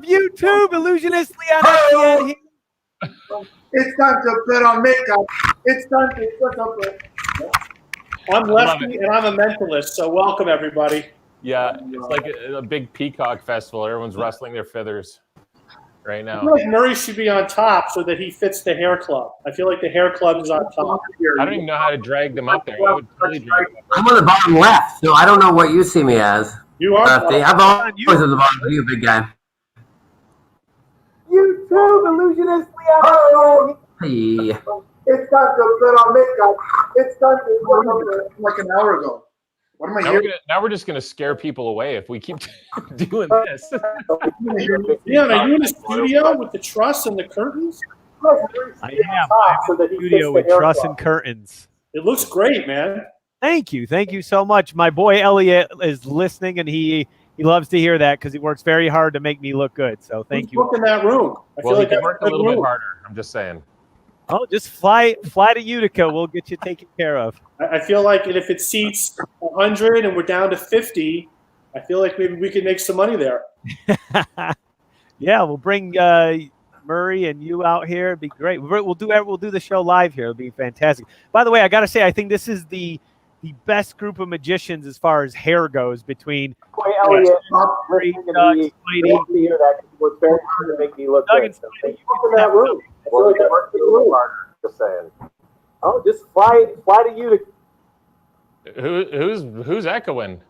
YouTube, illusionist Leon Etienne here. It's time to put on makeup. It's time to put on makeup. I'm Lefty, and I'm a mentalist, so welcome, everybody. Yeah, it's like a big peacock festival. Everyone's rustling their feathers right now. I feel like Murray should be on top so that he fits the hair club. I feel like the hair club is on top. I don't even know how to drag them up there. I would totally drag them up. I'm on the bottom left, so I don't know what you see me as. You are. Lefty. I'm always on the bottom. You big guy. YouTube, illusionist Leon Etienne. Hey. It's time to put on makeup. It's time to put on makeup. Like an hour ago. What am I hearing? Now we're just going to scare people away if we keep doing this. Leon, are you in a studio with the truss and the curtains? I am. I'm in the studio with truss and curtains. It looks great, man. Thank you. Thank you so much. My boy Elliot is listening, and he loves to hear that because he works very hard to make me look good. So thank you. Look in that room. I feel Well, like you can that's work a good little bit room. harder. I'm just saying. Oh, just fly to Utica. We'll get you taken care of. I feel like if it seats 100 and we're down to 50, I feel like maybe we could make some money there. Yeah, we'll bring Murray and you out here. It'd be great. We'll do the show live here. It'll be fantastic. By the way, I got to say, I think this is the best group of magicians as far as hair goes between Elliot, Murray, Doug, Spidey. hear that because it was very hard to make me look Doug good. and So Spidey, thank you for that room. I feel like I worked a little harder. Just saying. Oh, just fly to Utica. Who's echoing?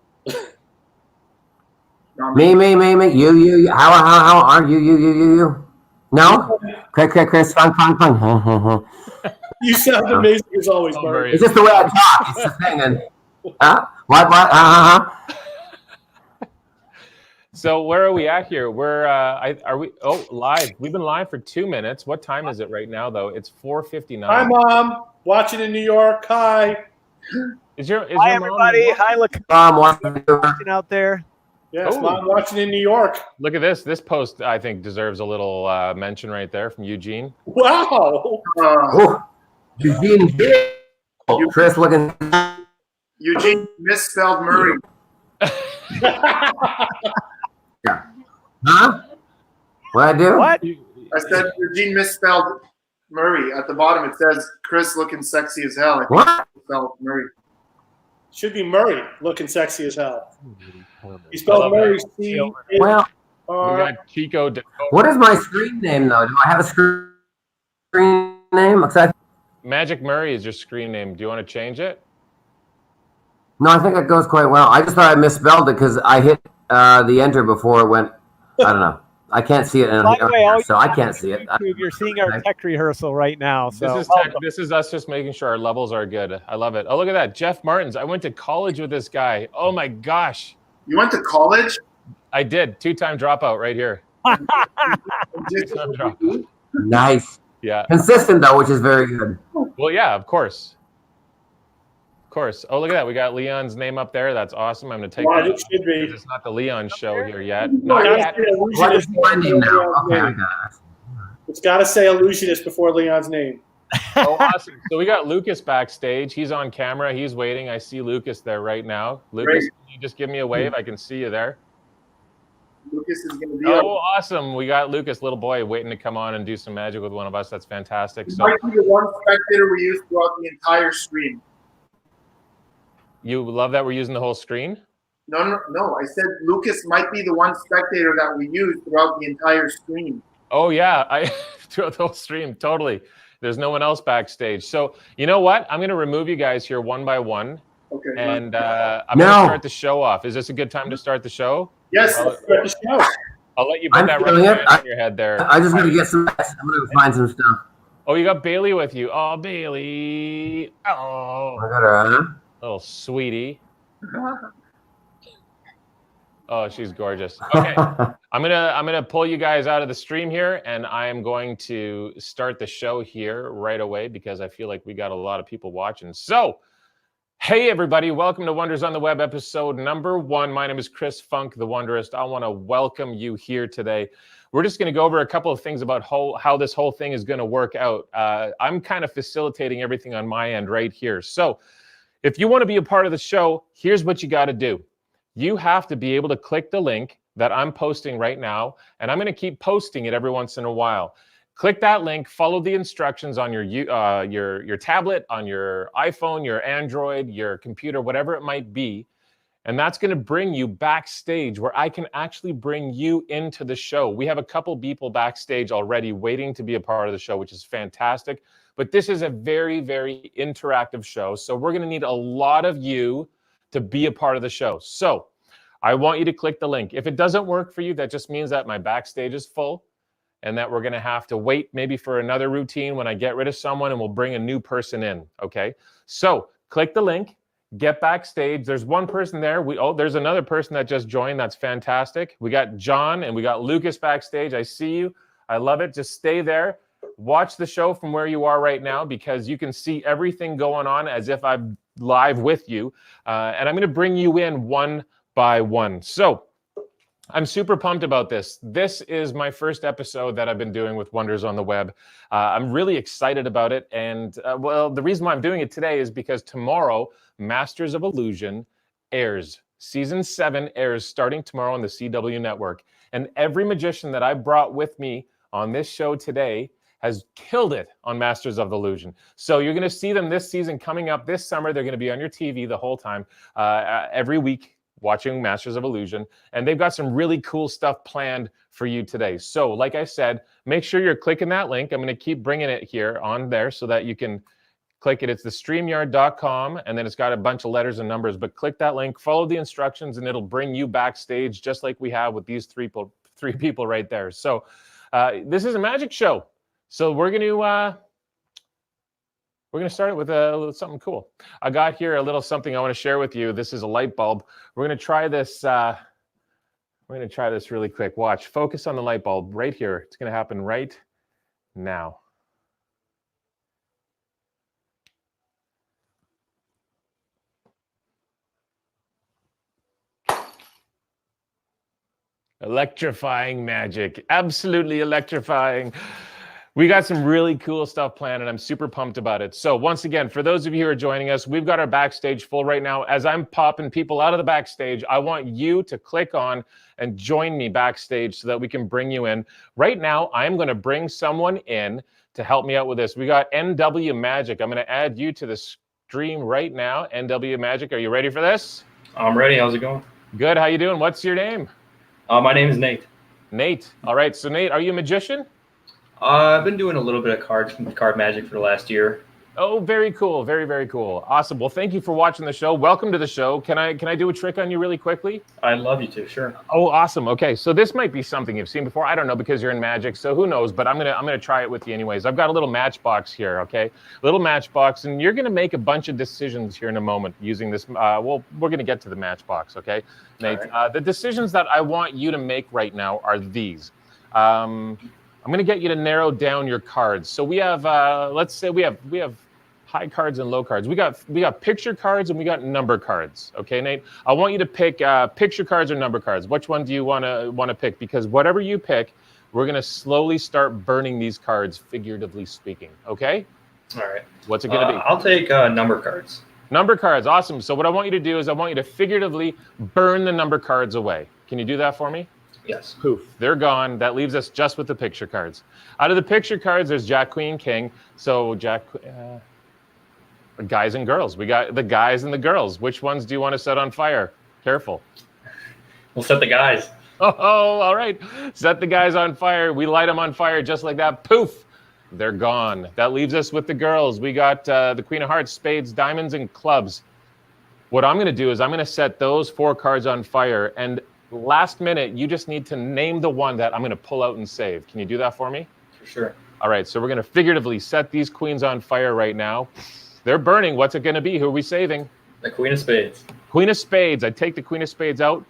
Me. You. How are you? No? Chris Funk. You sound amazing as always, Murray. It's just the way I talk. It's the thing. And, what? So where are we at here? We're are we live? We've been live for 2 minutes. What time is it right now though? It's 4:59. Hi, Mom. Watching in New York. Hi. Is Hi, your mom everybody. Hi, look watching out there. Yes, Oh. Mom watching in New York. Look at this. This post I think deserves a little mention right there from Eugene. Wow. Eugene. Chris looking. Eugene misspelled Murray. Huh? What I do? What? I said Eugene misspelled Murray. At the bottom it says Chris looking sexy as hell. I What? spelled Murray. Should be Murray looking sexy as hell. He spelled Murray C. Well, We got Chico. what is my screen name though? Do I have a screen name? Magic Murray is your screen name. Do you want to change it? No, I think that goes quite well. I just thought I misspelled it because I hit the enter before it went. I don't know. I can't see it, By the way, so I can't see it. YouTube, you're seeing our tech rehearsal right now. So This is us just making sure our levels are good. I love it. Oh, look at that. Jeff Martins. I went to college with this guy. Oh, my gosh. You went to college? I did. 2-time dropout right here. 2-time dropout. Nice. Yeah. Consistent though, which is very good. Well, yeah, of course. Of course. Oh, look at that. We got Leon's name up there. That's awesome. I'm going to take Wow, that. it should be. It's not the Leon show here yet. No, Not yet. What is my name now? Okay, I got it. It's got to say illusionist before Leon's name. Oh, awesome. So we got Lucas backstage. He's on camera. He's waiting. I see Lucas there right now. Lucas, Great. can you just give me a wave? I can see you there. Lucas is going to be Oh, awesome. We got Lucas, little boy, waiting to come on and do some magic with one of us. That's fantastic. He So might be the one spectator we use throughout the entire stream. you love that we're using the whole screen? No. I said Lucas might be the one spectator that we use throughout the entire stream. Oh, yeah. I throughout the whole stream. Totally. There's no one else backstage. So you know what? I'm going to remove you guys here one by one. Okay. And I'm going to start the show off. Is this a good time to start the show? Yes, let's start the show. I'll let you put I'm that feeling right it. on your head there. I just got to get some. I'm gonna find some stuff. Oh, you got Bailey with you. Oh, Bailey. Oh, I got little sweetie. Oh, she's gorgeous. Okay, I'm gonna pull you guys out of the stream here, and I am going to start the show here right away because I feel like we got a lot of people watching. So, hey everybody, welcome to Wonders on the Web episode number 1. My name is Chris Funk the Wonderist. I want to welcome you here today. We're just going to go over a couple of things about how this whole thing is going to work out. I'm kind of facilitating everything on my end right here. So if you want to be a part of the show, here's what you got to do. You have to be able to click the link that I'm posting right now, and I'm going to keep posting it every once in a while. Click that link, follow the instructions on your tablet, on your iPhone, your Android, your computer, whatever it might be. And that's going to bring you backstage where I can actually bring you into the show. We have a couple people backstage already waiting to be a part of the show, which is fantastic. But this is a very, very interactive show. So we're going to need a lot of you to be a part of the show. So I want you to click the link. If it doesn't work for you, that just means that my backstage is full and that we're going to have to wait maybe for another routine when I get rid of someone and we'll bring a new person in. Okay. So click the link. Get backstage. There's one person there. There's another person that just joined. That's fantastic. We got John and we got Lucas backstage. I see you. I love it. Just stay there. Watch the show from where you are right now because you can see everything going on as if I'm live with you. And I'm going to bring you in one by one. So I'm super pumped about this. This is my first episode that I've been doing with Wonders on the Web. I'm really excited about it. And well, the reason why I'm doing it today is because tomorrow, Masters of Illusion airs. Season 7 airs starting tomorrow on the CW network. And every magician that I brought with me on this show today has killed it on Masters of Illusion. So you're going to see them this season coming up this summer. They're going to be on your TV the whole time, every week, watching Masters of Illusion, and they've got some really cool stuff planned for you today. So like I said, make sure you're clicking that link. I'm going to keep bringing it here on there so that you can click it. It's the StreamYard.com, and then it's got a bunch of letters and numbers, but click that link, follow the instructions, and it'll bring you backstage just like we have with these three people right there. So this is a magic show. So we're going to start it with something cool. I got here a little something I want to share with you. This is a light bulb. We're going to try this. We're going to try this really quick. Watch. Focus on the light bulb right here. It's going to happen right now. Electrifying magic. Absolutely electrifying. We got some really cool stuff planned, and I'm super pumped about it. So once again, for those of you who are joining us, we've got our backstage full right now. As I'm popping people out of the backstage, I want you to click on and join me backstage so that we can bring you in. Right now, I'm going to bring someone in to help me out with this. We got NW Magic. I'm going to add you to the stream right now. NW Magic, are you ready for this? I'm ready. How's it going? Good. How you doing? What's your name? My name is Nate. Nate. All right. So Nate, are you a magician? I've been doing a little bit of card magic for the last year. Oh, very cool. Very, very cool. Awesome. Well, thank you for watching the show. Welcome to the show. Can I do a trick on you really quickly? I'd love you to, sure. Oh, awesome. Okay. So this might be something you've seen before. I don't know because you're in magic, so who knows, but I'm going to try it with you anyways. I've got a little matchbox here, okay? Little matchbox, and you're going to make a bunch of decisions here in a moment using this. Well, we're going to get to the matchbox, okay? Nate, right. The decisions that I want you to make right now are these. I'm going to get you to narrow down your cards. So we have, let's say we have high cards and low cards. We got picture cards and we got number cards. Okay, Nate. I want you to pick picture cards or number cards. Which one do you want to pick? Because whatever you pick, we're going to slowly start burning these cards, figuratively speaking. Okay. All right. What's it going to be? I'll take number cards. Number cards. Awesome. So what I want you to do is I want you to figuratively burn the number cards away. Can you do that for me? Yes. Poof, they're gone. That leaves us just with the picture cards. Out of the picture cards, there's Jack, Queen, King. So guys and girls. We got the guys and the girls. Which ones do you want to set on fire? Careful. We'll set the guys. Oh, all right. Set the guys on fire. We light them on fire just like that. Poof, they're gone. That leaves us with the girls. We got the Queen of Hearts, Spades, Diamonds, and Clubs. What I'm going to do is I'm going to set those 4 cards on fire, and last minute, you just need to name the one that I'm going to pull out and save. Can you do that for me? For sure. All right, so we're going to figuratively set these queens on fire right now. They're burning. What's it going to be? Who are we saving? The Queen of Spades. Queen of Spades. I take the Queen of Spades out.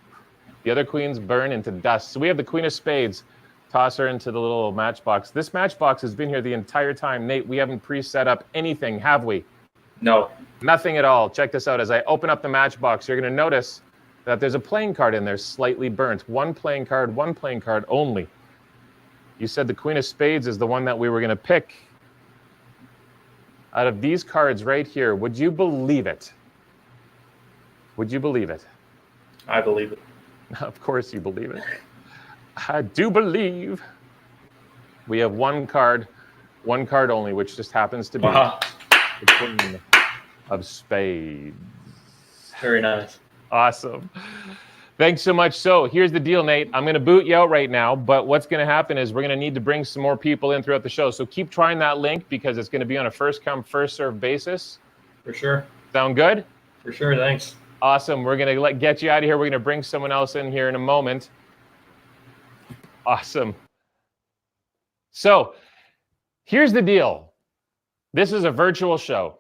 The other queens burn into dust. So we have the Queen of Spades. Toss her into the little matchbox. This matchbox has been here the entire time. Nate, we haven't pre-set up anything, have we? No. Nothing at all. Check this out. As I open up the matchbox, you're going to notice that there's a playing card in there slightly burnt. One playing card only. You said the Queen of Spades is the one that we were going to pick. Out of these cards right here, would you believe it? Would you believe it? I believe it. Of course you believe it. I do believe. We have one card only, which just happens to be the Queen of Spades. Very nice. Awesome. Thanks so much. So here's the deal, Nate. I'm going to boot you out right now, but what's going to happen is we're going to need to bring some more people in throughout the show. So keep trying that link because it's going to be on a first-come, first-served basis. For sure. Sound good? For sure. Thanks. Awesome. We're going to get you out of here. We're going to bring someone else in here in a moment. Awesome. So here's the deal. This is a virtual show.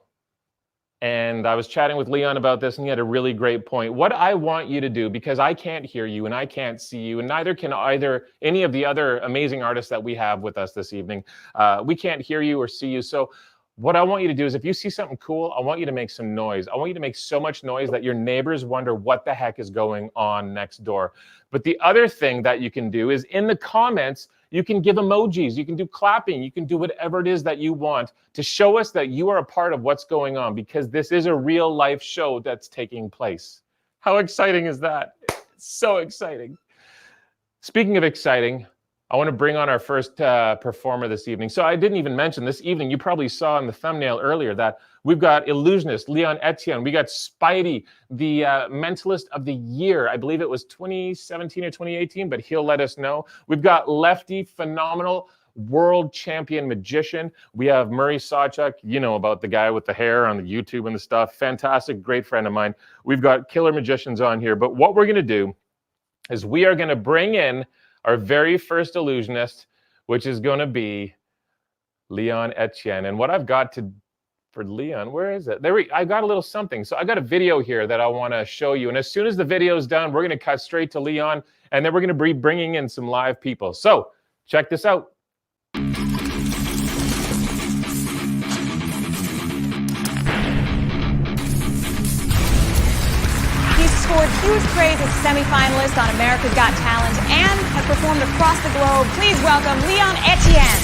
And I was chatting with Leon about this, and he had a really great point. What I want you to do, because I can't hear you and I can't see you, and neither can any of the other amazing artists that we have with us this evening. We can't hear you or see you. So what I want you to do is if you see something cool, I want you to make some noise. I want you to make so much noise that your neighbors wonder what the heck is going on next door. But the other thing that you can do is in the comments, you can give emojis, you can do clapping, you can do whatever it is that you want to show us that you are a part of what's going on, because this is a real life show that's taking place. How exciting is that? It's so exciting. Speaking of exciting, I want to bring on our first performer this evening. So I didn't even mention this evening, you probably saw in the thumbnail earlier that we've got illusionist Leon Etienne. We got Spidey, the Mentalist of the Year. I believe it was 2017 or 2018, but he'll let us know. We've got Lefty, phenomenal world champion magician. We have Murray Sawchuk. You know about the guy with the hair on the YouTube and the stuff. Fantastic, great friend of mine. We've got killer magicians on here. But what we're going to do is we are going to bring in our very first illusionist, which is going to be Leon Etienne. And what I've got for Leon, where is it? I got a little something. So I got a video here that I want to show you. And as soon as the video is done, we're going to cut straight to Leon, and then we're going to be bringing in some live people. So check this out. He's scored huge praise as a semi-finalist on America's Got Talent and has performed across the globe. Please welcome Leon Etienne.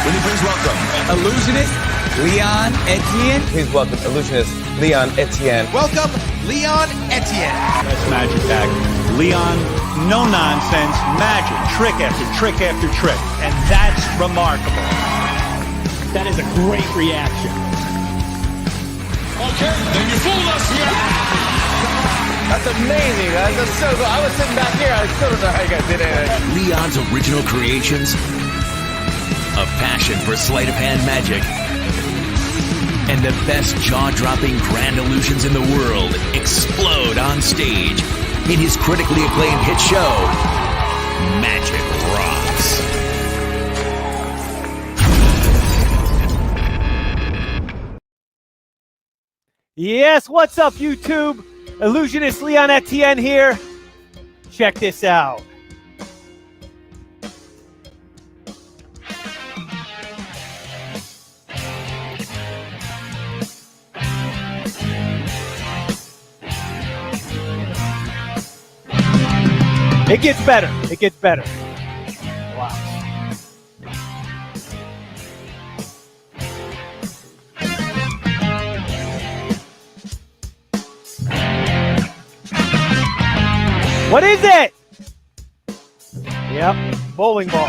Will you please welcome illusionist Leon Etienne? Please welcome illusionist Leon Etienne. Welcome Leon Etienne. That's magic act. Leon, no nonsense, magic, trick after trick after trick. And that's remarkable. That is a great reaction. Okay, then you fooled us. Yeah! That's amazing. That's so cool. I was sitting back here. I still don't know how you guys did it. Leon's original creations, a passion for sleight of hand magic, and the best jaw-dropping grand illusions in the world explode on stage in his critically acclaimed hit show, Magic Rocks. Yes, what's up, YouTube? Illusionist Leon Etienne here. Check this out. It gets better. It gets better. Wow. What is it? Yep, bowling ball.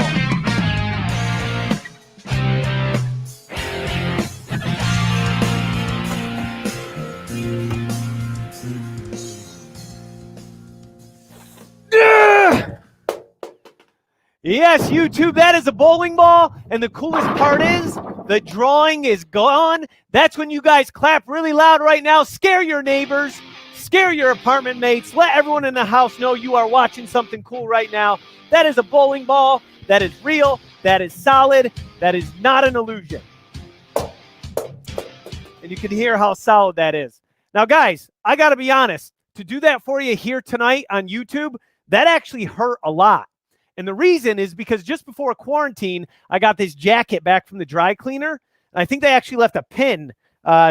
Yes, YouTube, that is a bowling ball. And the coolest part is the drawing is gone. That's when you guys clap really loud right now. Scare your neighbors. Scare your apartment mates. Let everyone in the house know you are watching something cool right now. That is a bowling ball. That is real. That is solid. That is not an illusion. And you can hear how solid that is. Now, guys, I got to be honest. To do that for you here tonight on YouTube, that actually hurt a lot. And the reason is because just before quarantine, I got this jacket back from the dry cleaner. And I think they actually left a pin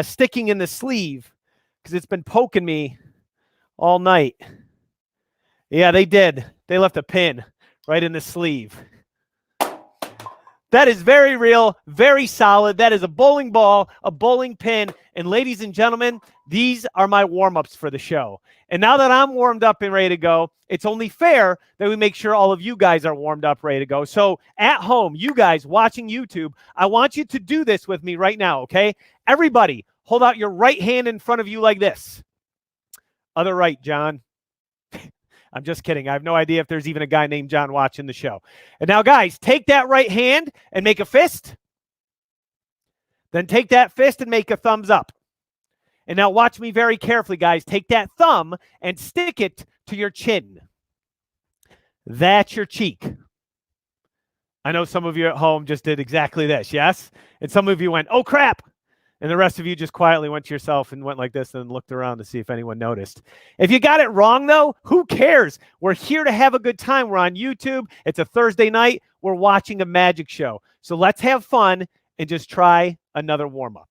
sticking in the sleeve because it's been poking me all night. Yeah, they did. They left a pin right in the sleeve. That is very real, very solid. That is a bowling ball, a bowling pin. And ladies and gentlemen, these are my warm-ups for the show. And now that I'm warmed up and ready to go, it's only fair that we make sure all of you guys are warmed up, ready to go. So at home, you guys watching YouTube, I want you to do this with me right now, okay? Everybody, hold out your right hand in front of you like this. Other right, John. I'm just kidding. I have no idea if there's even a guy named John watching the show. And now, guys, take that right hand and make a fist. Then take that fist and make a thumbs up. And now watch me very carefully, guys. Take that thumb and stick it to your chin. That's your cheek. I know some of you at home just did exactly this, yes? And some of you went, oh, crap. And the rest of you just quietly went to yourself and went like this and looked around to see if anyone noticed. If you got it wrong, though, who cares? We're here to have a good time. We're on YouTube. It's a Thursday night. We're watching a magic show. So let's have fun and just try another warm-up.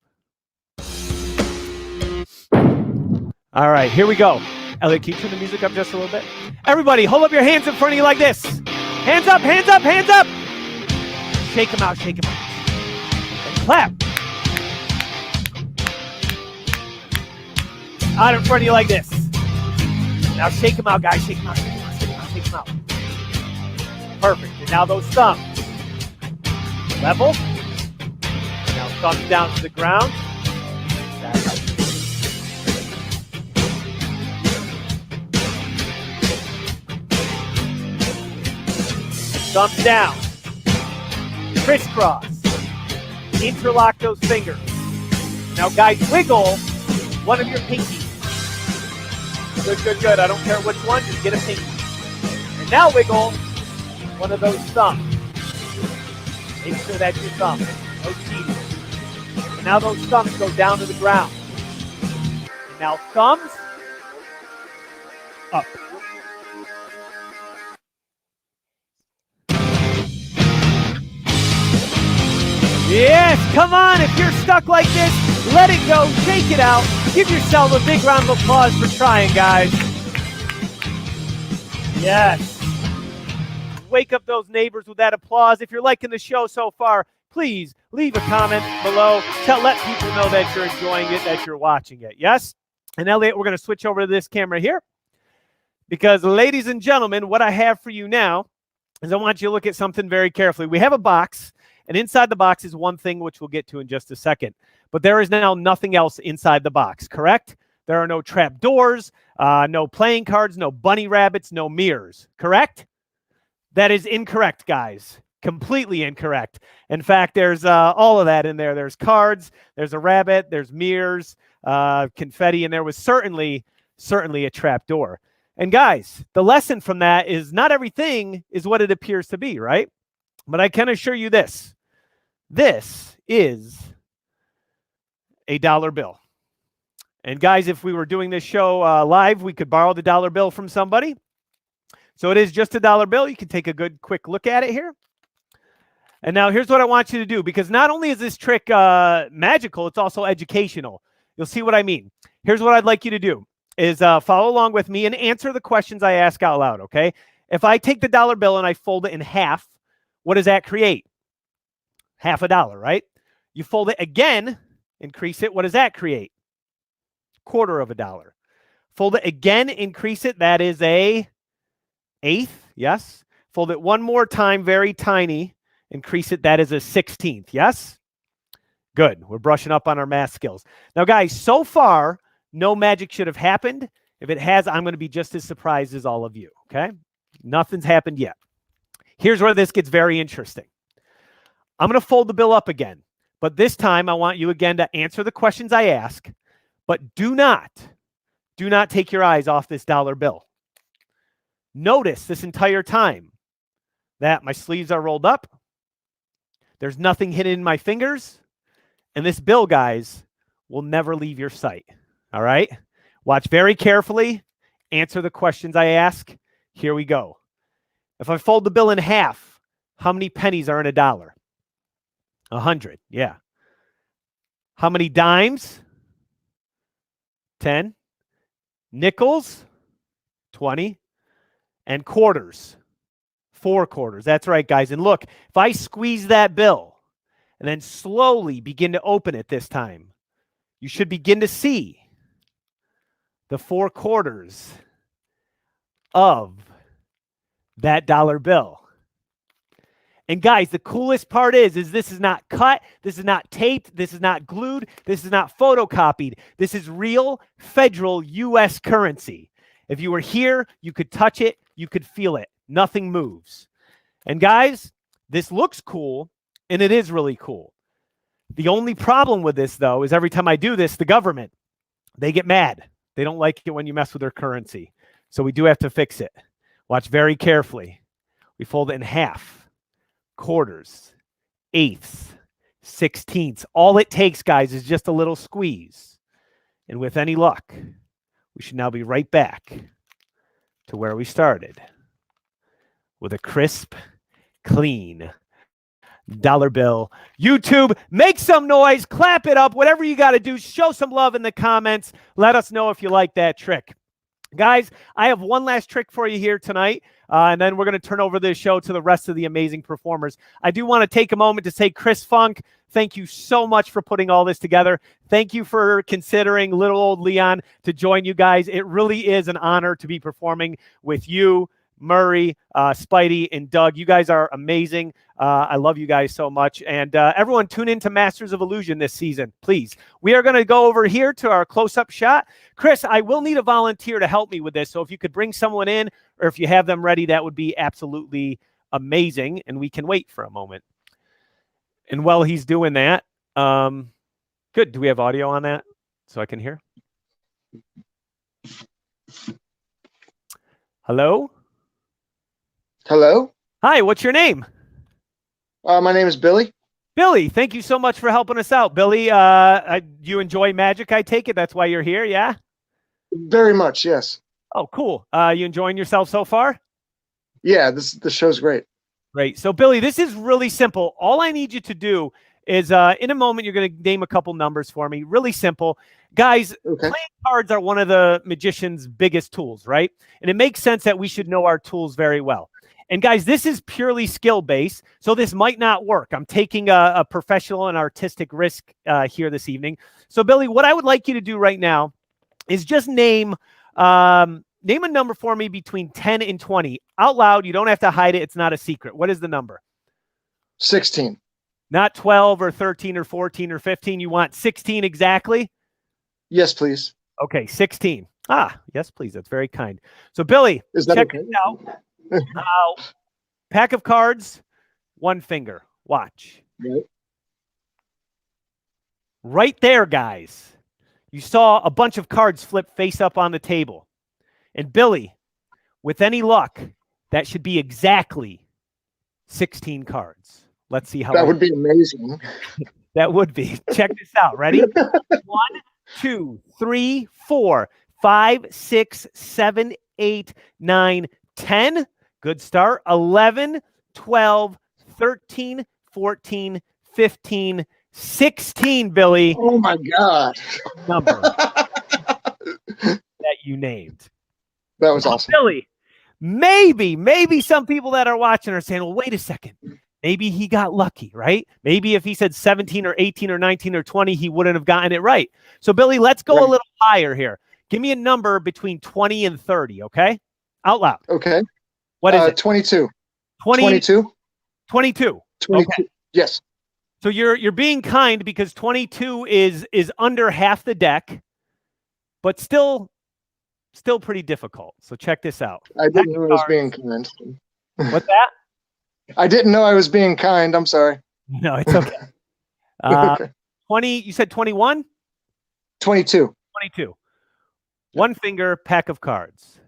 All right, here we go. Elliot, can you turn the music up just a little bit? Everybody, hold up your hands in front of you like this. Hands up, hands up, hands up. Shake them out, shake them out. And clap. Out in front of you like this. Now shake them out, guys. Shake them out, shake them out, shake them out, shake them out. Perfect. And now those thumbs. Level. Now thumbs down to the ground. Thumbs down. Crisscross. Interlock those fingers. Now, guys, wiggle one of your pinkies. Good, good, good. I don't care which one. Just get a pinky. And now wiggle one of those thumbs. Make sure that's your thumb. No cheating. And now those thumbs go down to the ground. And now thumbs up. Yes, come on. If you're stuck like this, let it go. Shake it out. Give yourself a big round of applause for trying, guys. Yes. Wake up those neighbors with that applause. If you're liking the show so far, please leave a comment below. Let people know that you're enjoying it, that you're watching it. Yes? And Elliot, we're going to switch over to this camera here. Because, ladies and gentlemen, what I have for you now is I want you to look at something very carefully. We have a box. And inside the box is one thing, which we'll get to in just a second. But there is now nothing else inside the box, correct? There are no trap doors, no playing cards, no bunny rabbits, no mirrors, correct? That is incorrect, guys. Completely incorrect. In fact, there's all of that in there. There's cards, there's a rabbit, there's mirrors, confetti, and there was certainly a trap door. And guys, the lesson from that is not everything is what it appears to be, right? But I can assure you this. This is a dollar bill. And guys, if we were doing this show live, we could borrow the dollar bill from somebody. So it is just a dollar bill. You can take a good quick look at it here. And now here's what I want you to do, because not only is this trick magical, it's also educational. You'll see what I mean. Here's what I'd like you to do is follow along with me and answer the questions I ask out loud, okay? If I take the dollar bill and I fold it in half, what does that create? Half a dollar, right? You fold it again, increase it. What does that create? Quarter of a dollar. Fold it again, increase it. That is a eighth, yes. Fold it one more time, very tiny. Increase it. That is a 16th, yes. Good. We're brushing up on our math skills. Now, guys, so far, no magic should have happened. If it has, I'm going to be just as surprised as all of you, okay? Nothing's happened yet. Here's where this gets very interesting. I'm going to fold the bill up again, but this time I want you again to answer the questions I ask, but do not take your eyes off this dollar bill. Notice this entire time that my sleeves are rolled up. There's nothing hidden in my fingers, and this bill, guys, will never leave your sight. All right? Watch very carefully. Answer the questions I ask. Here we go. If I fold the bill in half, how many pennies are in a dollar? 100, yeah. How many dimes? 10. Nickels? 20. And quarters? 4 quarters. That's right, guys. And look, if I squeeze that bill and then slowly begin to open it this time, you should begin to see the 4 quarters of that dollar bill. And guys, the coolest part is this is not cut, this is not taped, this is not glued, this is not photocopied. This is real federal U.S. currency. If you were here, you could touch it, you could feel it. Nothing moves. And guys, this looks cool, and it is really cool. The only problem with this, though, is every time I do this, the government, they get mad. They don't like it when you mess with their currency. So we do have to fix it. Watch very carefully. We fold it in half. Quarters, eighths, sixteenths. All it takes, guys, is just a little squeeze. And with any luck, we should now be right back to where we started with a crisp, clean dollar bill. YouTube, make some noise, clap it up, whatever you got to do. Show some love in the comments. Let us know if you like that trick. Guys, I have one last trick for you here tonight, and then we're going to turn over the show to the rest of the amazing performers. I do want to take a moment to say, Chris Funk, thank you so much for putting all this together. Thank you for considering little old Leon to join you guys. It really is an honor to be performing with you, Murray, Spidey, and Doug. You guys are amazing. I love you guys so much. And everyone, tune in to Masters of Illusion this season, please. We are going to go over here to our close-up shot. Chris, I will need a volunteer to help me with this. So if you could bring someone in, or if you have them ready, that would be absolutely amazing. And we can wait for a moment. And while he's doing that, good. Do we have audio on that so I can hear? Hello? Hello? Hi, what's your name? My name is Billy. Billy, thank you so much for helping us out. Billy, you enjoy magic, I take it? That's why you're here, yeah? Very much, yes. Oh, cool. You enjoying yourself so far? Yeah, the show's great. Great. So, Billy, this is really simple. All I need you to do is, in a moment, you're going to name a couple numbers for me. Really simple. Guys, playing cards are one of the magician's biggest tools, right? And it makes sense that we should know our tools very well. And guys, this is purely skill-based, so this might not work. I'm taking a professional and artistic risk here this evening. So, Billy, what I would like you to do right now is just name a number for me between 10 and 20. Out loud, you don't have to hide it. It's not a secret. What is the number? 16. Not 12 or 13 or 14 or 15. You want 16 exactly? Yes, please. Okay, 16. Ah, yes, please. That's very kind. So, Billy, check this out. Pack of cards, one finger. Watch. Right there, guys. You saw a bunch of cards flip face up on the table. And Billy, with any luck, that should be exactly 16 cards. Let's see how that would be amazing. That would be. Check this out. Ready? 1, 2, 3, 4, 5, 6, 7, 8, 9, 10. Good start. 11, 12, 13, 14, 15, 16, Billy. Oh, my God. Number that you named. That was awesome. Billy, maybe some people that are watching are saying, well, wait a second. Maybe he got lucky, right? Maybe if he said 17 or 18 or 19 or 20, he wouldn't have gotten it right. So, Billy, let's go a little higher here. Give me a number between 20 and 30, okay? Out loud. Okay. What is it? 22. 22? 22. Okay. Yes. So you're being kind because 22 is under half the deck, but still pretty difficult. So check this out. I didn't know I was being kind. What's that? I didn't know I was being kind. I'm sorry. No, it's okay. Okay. 20, you said 21? 22. 22. One finger, pack of cards.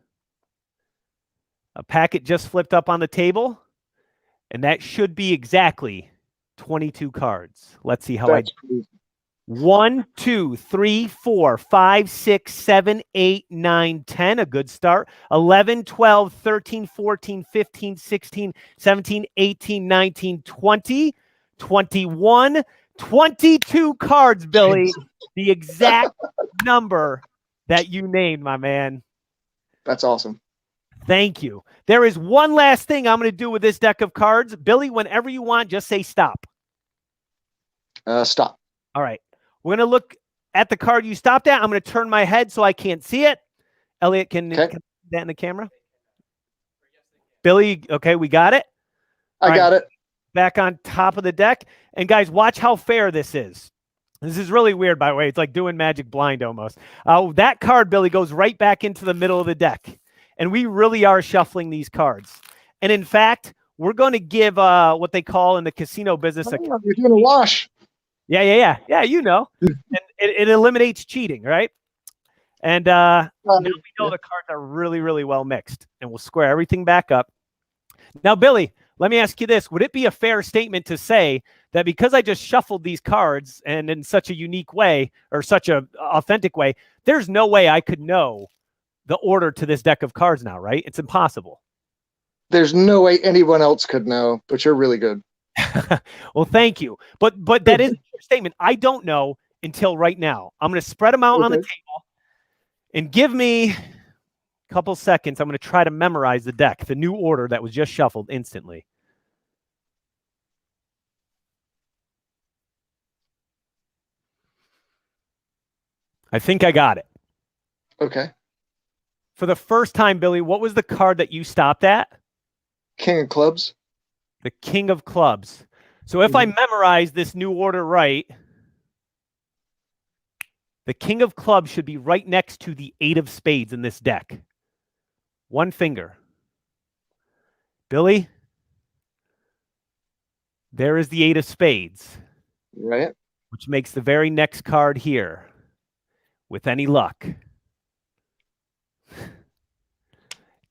A packet just flipped up on the table, and that should be exactly 22 cards. Let's see how That's I do. 1, 2, 3, 4, 5, 6, 7, 8, 9, 10. A good start. 11, 12, 13, 14, 15, 16, 17, 18, 19, 20, 21, 22 cards, Billy. The exact number that you named, my man. That's awesome. Thank you. There is one last thing I'm going to do with this deck of cards. Billy, whenever you want, just say stop. Stop. All right. We're going to look at the card you stopped at. I'm going to turn my head so I can't see it. Elliot, can see that in the camera? Billy, okay, we got it. I got it. Back on top of the deck. And guys, watch how fair this is. This is really weird, by the way. It's like doing Magic Blind almost. That card, Billy, goes right back into the middle of the deck. And we really are shuffling these cards. And in fact, we're going to give what they call in the casino business. You're doing a wash. Yeah, you know. And it eliminates cheating, right? And now we know the cards are really, really well mixed. And we'll square everything back up. Now, Billy, let me ask you this. Would it be a fair statement to say that because I just shuffled these cards and in such a unique way or such a authentic way, there's no way I could know the order to this deck of cards now, right? It's impossible. There's no way anyone else could know, but you're really good. Well, thank you. But that is a true statement. I don't know until right now. I'm going to spread them out on the table and give me a couple seconds. I'm going to try to memorize the deck, the new order that was just shuffled instantly. I think I got it. Okay. For the first time, Billy, what was the card that you stopped at? King of clubs. The King of clubs. So if I memorize this new order right, the King of clubs should be right next to the 8 of spades in this deck. One finger. Billy, there is the 8 of spades. Right. Which makes the very next card here. With any luck.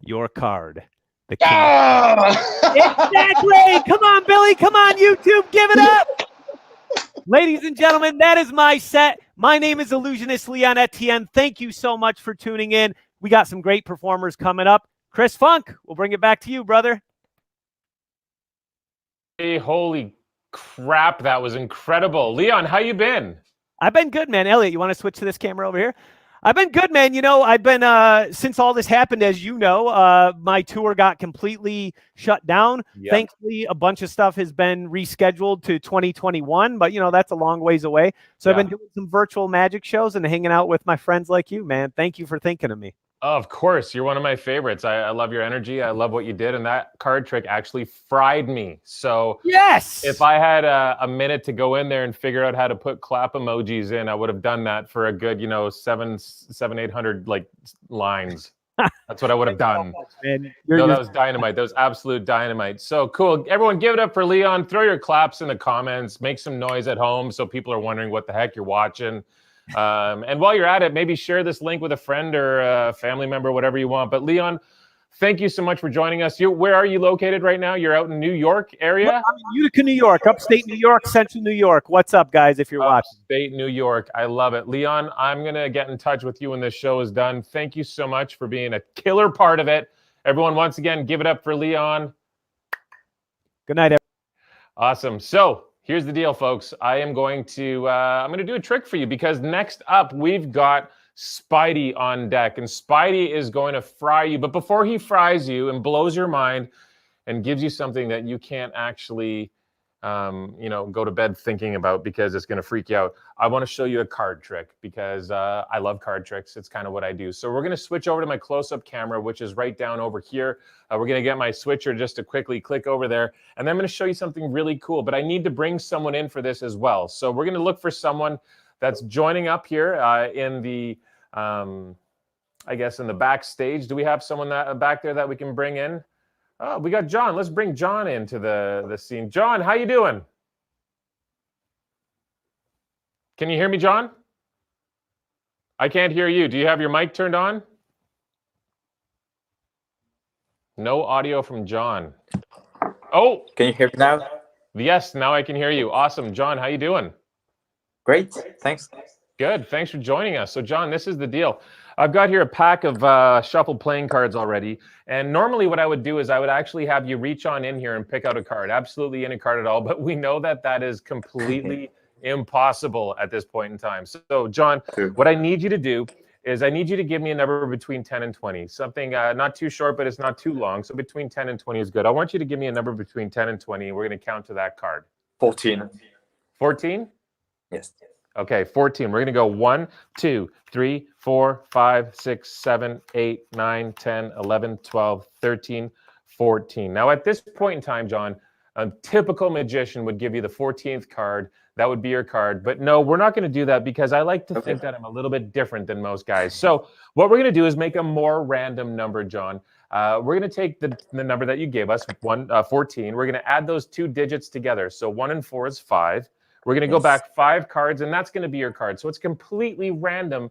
Your card. The King. Exactly. Come on, Billy. Come on, YouTube. Give it up. Ladies and gentlemen, that is my set. My name is Illusionist Leon Etienne. Thank you so much for tuning in. We got some great performers coming up. Chris Funk, we'll bring it back to you, brother. Hey, holy crap. That was incredible. Leon, how you been? I've been good, man. Elliot, you want to switch to this camera over here? I've been good, man. You know, I've been, since all this happened, as you know, my tour got completely shut down. Yep. Thankfully, a bunch of stuff has been rescheduled to 2021, but, you know, that's a long ways away. So I've been doing some virtual magic shows and hanging out with my friends like you, man. Thank you for thinking of me. Of course. You're one of my favorites. I love your energy. I love what you did. And that card trick actually fried me. So yes, if I had a minute to go in there and figure out how to put clap emojis in, I would have done that for a good, you know, 800 like lines. That's what I would have done. No, that was dynamite. That was absolute dynamite. So cool. Everyone give it up for Leon. Throw your claps in the comments. Make some noise at home so people are wondering what the heck you're watching. And while you're at it, maybe share this link with a friend or a family member, whatever you want. But Leon, thank you so much for joining us. Where are you located right now? You're out in New York area? Well, I'm in Utica, New York, upstate New York, central New York. What's up, guys, if you're watching? Upstate New York. I love it. Leon, I'm going to get in touch with you when this show is done. Thank you so much for being a killer part of it. Everyone, once again, give it up for Leon. Good night, everyone. Awesome. So here's the deal, folks. I'm going to do a trick for you because next up we've got Spidey on deck, and Spidey is going to fry you. But before he fries you and blows your mind and gives you something that you can't actually, go to bed thinking about because it's going to freak you out, I want to show you a card trick because I love card tricks. It's kind of what I do. So we're going to switch over to my close-up camera, which is right down over here. We're going to get my switcher just to quickly click over there. And then I'm going to show you something really cool. But I need to bring someone in for this as well. So we're going to look for someone that's joining up here in the, I guess, in the backstage. Do we have someone back there that we can bring in? Oh, we got John. Let's bring John into the scene. John, how you doing? Can you hear me, John? I can't hear you. Do you have your mic turned on? No audio from John. Oh, can you hear me now? Yes, now I can hear you. Awesome. John, how you doing? Great. Thanks. Good. Thanks for joining us. So, John, this is the deal. I've got here a pack of shuffled playing cards already. And normally what I would do is I would actually have you reach on in here and pick out a card. Absolutely any card at all. But we know that that is completely impossible at this point in time. So, John, what I need you to do is I need you to give me a number between 10 and 20. Something not too short, but it's not too long. So between 10 and 20 is good. I want you to give me a number between 10 and 20. We're going to count to that card. 14. 14? Yes. Okay, 14. We're going to go 1, 2, 3, 4, 5, 6, 7, 8, 9, 10, 11, 12, 13, 14. Now, at this point in time, John, a typical magician would give you the 14th card. That would be your card. But no, we're not going to do that because I like to think that I'm a little bit different than most guys. So what we're going to do is make a more random number, John. We're going to take the number that you gave us, 14. We're going to add those 2 digits together. So 1 and 4 is 5. We're going to go back 5 cards, and that's going to be your card. So it's a completely random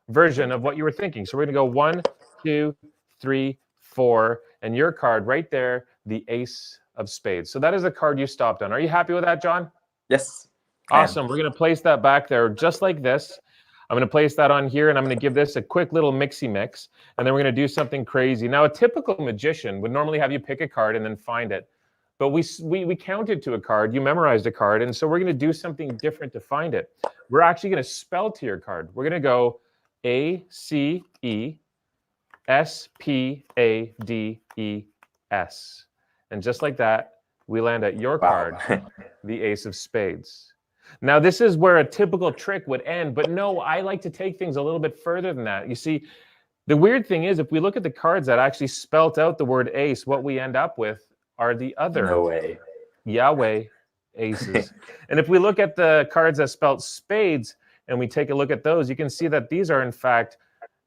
version of what you were thinking. So we're going to go 1, 2, 3, 4, and your card right there, the Ace of Spades. So that is the card you stopped on. Are you happy with that, John? Yes. Awesome. We're going to place that back there just like this. I'm going to place that on here, and I'm going to give this a quick little mixy mix, and then we're going to do something crazy. Now, a typical magician would normally have you pick a card and then find it. But we counted to a card, you memorized a card, and so we're going to do something different to find it. We're actually going to spell to your card. We're going to go ACESPADES. And just like that, we land at your card, the Ace of Spades. Now, this is where a typical trick would end, but no, I like to take things a little bit further than that. You see, the weird thing is, if we look at the cards that actually spelt out the word ace, what we end up with are the other Yahweh aces. And if we look at the cards that spelt spades and we take a look at those, you can see that these are in fact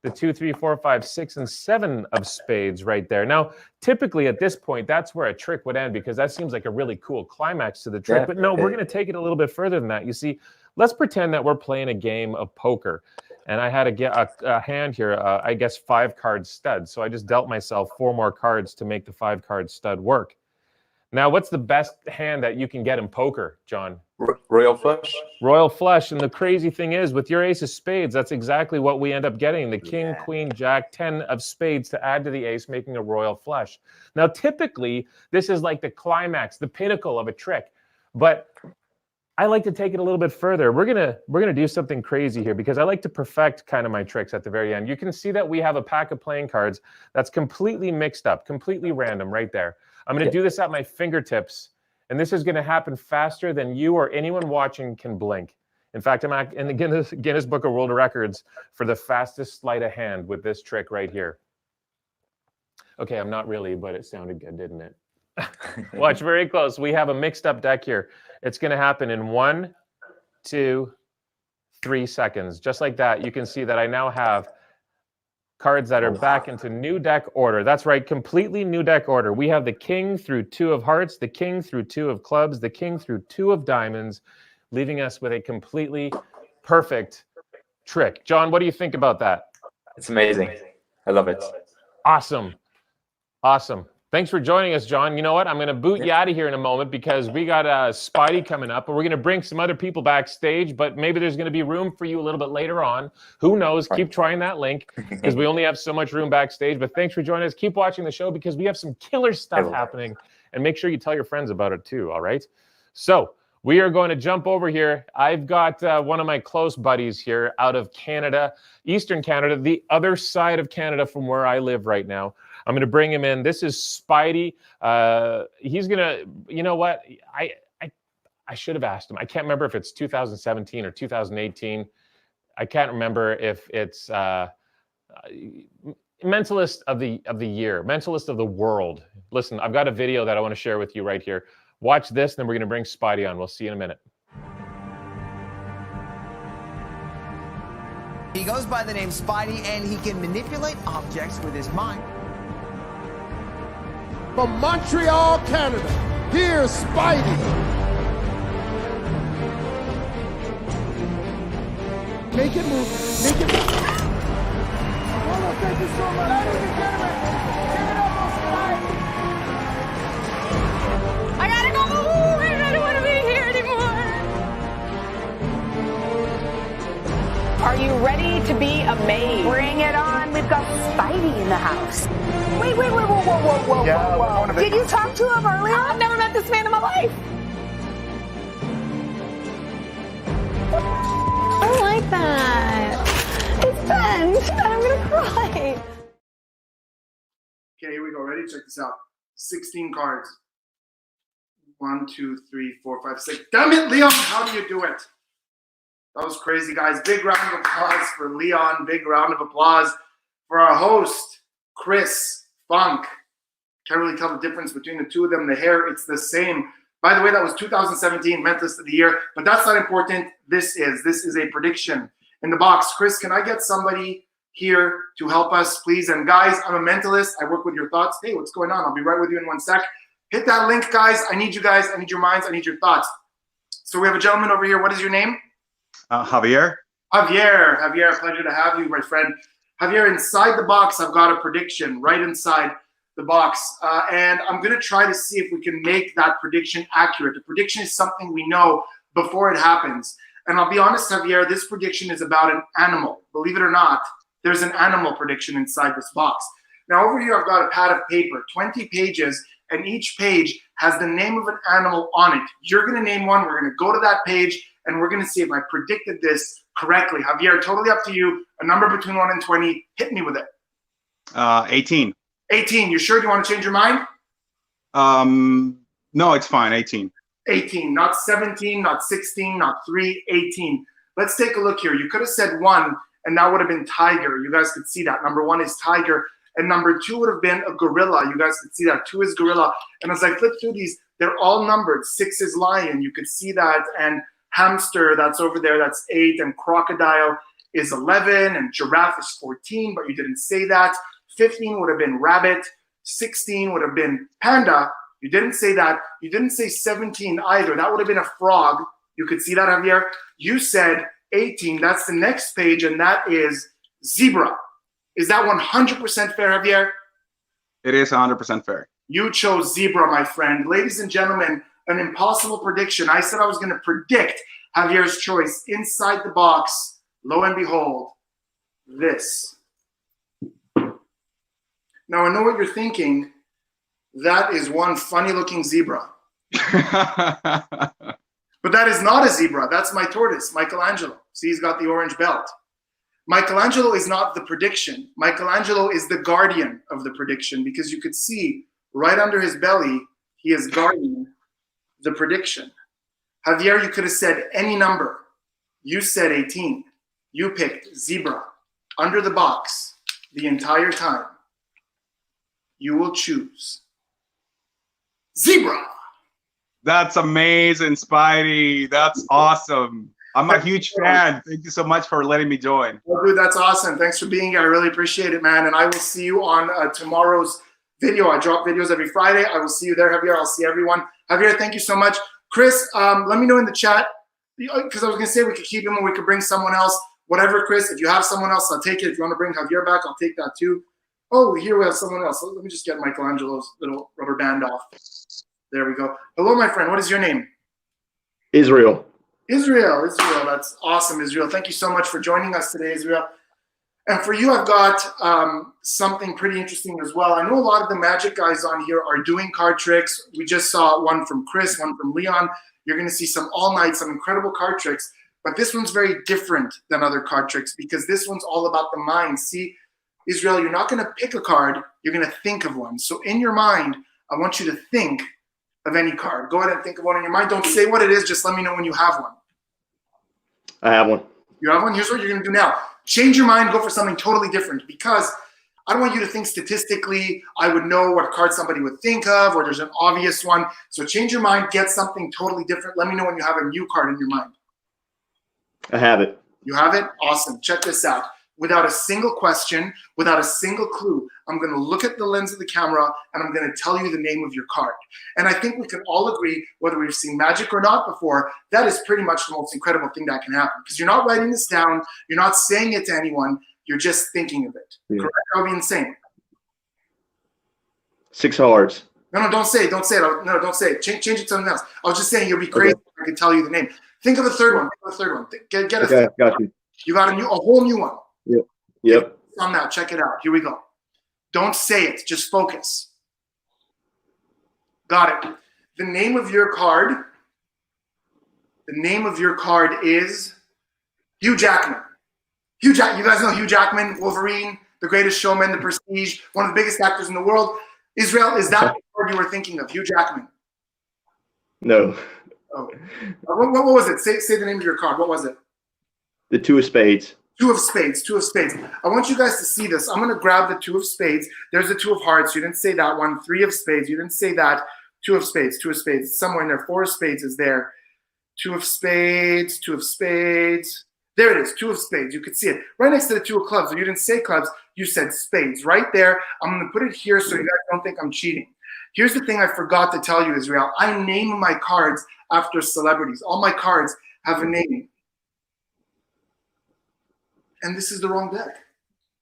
the 2, 3, 4, 5, 6, and 7 of spades right there. Now, typically at this point, that's where a trick would end because that seems like a really cool climax to the trick. Yeah. But no, we're going to take it a little bit further than that. You see, let's pretend that we're playing a game of poker. And I had a hand here, I guess 5-card stud. So I just dealt myself 4 more cards to make the 5-card stud work. Now, what's the best hand that you can get in poker, John? Royal flush. Royal flush. And the crazy thing is, with your ace of spades, that's exactly what we end up getting. The king, queen, jack, 10 of spades to add to the ace, making a royal flush. Now, typically, this is like the climax, the pinnacle of a trick. But I like to take it a little bit further. We're gonna do something crazy here because I like to perfect kind of my tricks at the very end. You can see that we have a pack of playing cards that's completely mixed up, completely random right there. I'm going to do this at my fingertips, and this is going to happen faster than you or anyone watching can blink. In fact, I'm in the Guinness Book of World Records for the fastest sleight of hand with this trick right here. Okay, I'm not really, but it sounded good, didn't it? Watch very close. We have a mixed up deck here. It's going to happen in 1, 2, 3 seconds. Just like that, you can see that I now have cards that are back into new deck order. That's right, completely new deck order. We have the king through 2 of hearts, the king through 2 of clubs, the king through 2 of diamonds, leaving us with a completely perfect trick. John, what do you think about that? It's amazing. I love it. Awesome. Awesome. Thanks for joining us, John. You know what? I'm going to boot you out of here in a moment because we got Spidey coming up, and we're going to bring some other people backstage, but maybe there's going to be room for you a little bit later on. Who knows? Keep trying that link because we only have so much room backstage. But thanks for joining us. Keep watching the show because we have some killer stuff happening, and make sure you tell your friends about it too, all right? So we are going to jump over here. I've got one of my close buddies here out of Canada, Eastern Canada, the other side of Canada from where I live right now. I'm going to bring him in. This is Spidey. He's going to, you know what? I should have asked him. I can't remember if it's 2017 or 2018. I can't remember if it's Mentalist of the year, Mentalist of the world. Listen, I've got a video that I want to share with you right here. Watch this, and then we're going to bring Spidey on. We'll see you in a minute. He goes by the name Spidey, and he can manipulate objects with his mind. From Montreal, Canada, here's Spidey. Make it move. Make it move. Oh, thank you so much. Ladies and gentlemen, give it up for Spidey. I gotta go. I don't want to be here anymore. Are you ready to be amazed? Bring it on. We've got Spidey in the house. Wait, whoa. Did you talk to him earlier? I've never met this man in my life. I like that. It's happened? I'm gonna cry. Okay, here we go. Ready? Check this out. 16 cards. 1, 2, 3, 4, 5, 6. Damn it, Leon! How do you do it? That was crazy, guys. Big round of applause for Leon. Big round of applause for our host, Chris Funk. Can't really tell the difference between the two of them. The hair, it's the same. By the way, that was 2017 Mentalist of the Year, but that's not important. This is a prediction in the box. Chris, can I get somebody here to help us, please? And guys, I'm a mentalist. I work with your thoughts. Hey, what's going on? I'll be right with you in 1 sec. Hit that link, guys. I need you guys. I need your minds. I need your thoughts. So we have a gentleman over here. What is your name? Javier. Javier, pleasure to have you, my friend. Javier, inside the box, I've got a prediction right inside the box. And I'm going to try to see if we can make that prediction accurate. The prediction is something we know before it happens. And I'll be honest, Javier, this prediction is about an animal. Believe it or not, there's an animal prediction inside this box. Now, over here, I've got a pad of paper, 20 pages, and each page has the name of an animal on it. You're going to name one. We're going to go to that page, and we're going to see if I predicted this correctly. Javier, totally up to you. A number between 1 and 20. Hit me with it. 18. 18. You sure? Do you want to change your mind? No, it's fine. 18. 18. Not 17, not 16, not 3, 18. Let's take a look here. You could have said 1, and that would have been tiger. You guys could see that. Number 1 is tiger. And number 2 would have been a gorilla. You guys could see that. 2 is gorilla. And as I flip through these, they're all numbered. 6 is lion. You could see that. And hamster, that's over there, that's 8. And crocodile is 11. And giraffe is 14, but you didn't say that. 15 would have been rabbit. 16 would have been panda. You didn't say that. You didn't say 17 either. That would have been a frog. You could see that, Javier. You said 18. That's the next page, and that is zebra. Is that 100% fair, Javier? It is 100% fair. You chose zebra, my friend. Ladies and gentlemen, an impossible prediction. I said I was going to predict Javier's choice. Inside the box, lo and behold, this. Now, I know what you're thinking. That is one funny-looking zebra. But that is not a zebra. That's my tortoise, Michelangelo. See, he's got the orange belt. Michelangelo is not the prediction. Michelangelo is the guardian of the prediction, because you could see right under his belly, he is guarding the prediction. Javier, you could have said any number. You said 18. You picked zebra. Under the box, the entire time, you will choose zebra. That's amazing, Spidey. That's awesome. I'm a huge fan. Thank you so much for letting me join. Oh, dude, that's awesome. Thanks for being here. I really appreciate it, man. And I will see you on tomorrow's video. I drop videos every Friday. I will see you there, Javier. I'll see everyone. Javier, thank you so much. Chris, let me know in the chat, because I was going to say we could keep him or we could bring someone else. Whatever, Chris. If you have someone else, I'll take it. If you want to bring Javier back, I'll take that too. Oh, here we have someone else. Let me just get Michelangelo's little rubber band off. There we go. Hello, my friend. What is your name? Israel. Israel. That's awesome, Israel. Thank you so much for joining us today, Israel. And for you, I've got something pretty interesting as well. I know a lot of the Magic guys on here are doing card tricks. We just saw one from Chris, one from Leon. You're going to see some all night, some incredible card tricks. But this one's very different than other card tricks, because this one's all about the mind. See, Israel, you're not going to pick a card. You're going to think of one. So in your mind, I want you to think of any card. Go ahead and think of one in your mind. Don't say what it is. Just let me know when you have one. I have one. You have one? Here's what you're going to do now. Change your mind. Go for something totally different, because I don't want you to think statistically I would know what card somebody would think of, or there's an obvious one. So change your mind. Get something totally different. Let me know when you have a new card in your mind. I have it. You have it? Awesome. Check this out. Without a single question, without a single clue, I'm going to look at the lens of the camera and I'm going to tell you the name of your card. And I think we can all agree, whether we've seen Magic or not before, that is pretty much the most incredible thing that can happen. Because you're not writing this down, you're not saying it to anyone, you're just thinking of it. Yeah. Correct? That would be insane. 6 hearts. No, don't say it. Don't say it. No, don't say it. Change it to something else. I was just saying you'll be crazy if I could tell you the name. Think of a third one. Get a third. Got you. You got a whole new one. Yep. On that, check it out. Here we go. Don't say it. Just focus. Got it. The name of your card. The name of your card is Hugh Jackman. You guys know Hugh Jackman, Wolverine, The Greatest Showman, The Prestige, one of the biggest actors in the world. Israel, is that the card you were thinking of? Hugh Jackman? No. Oh. What was it? Say the name of your card. What was it? The 2 of spades. 2 of spades. 2 of spades. I want you guys to see this. I'm going to grab the 2 of spades. There's the 2 of hearts. You didn't say that one. 3 of spades. You didn't say that. 2 of spades. 2 of spades. Somewhere in there. 4 of spades is there. 2 of spades. 2 of spades. There it is. 2 of spades. You could see it. Right next to the 2 of clubs. You didn't say clubs. You said spades. Right there. I'm going to put it here so you guys don't think I'm cheating. Here's the thing I forgot to tell you, Israel. I name my cards after celebrities. All my cards have a name. And this is the wrong deck.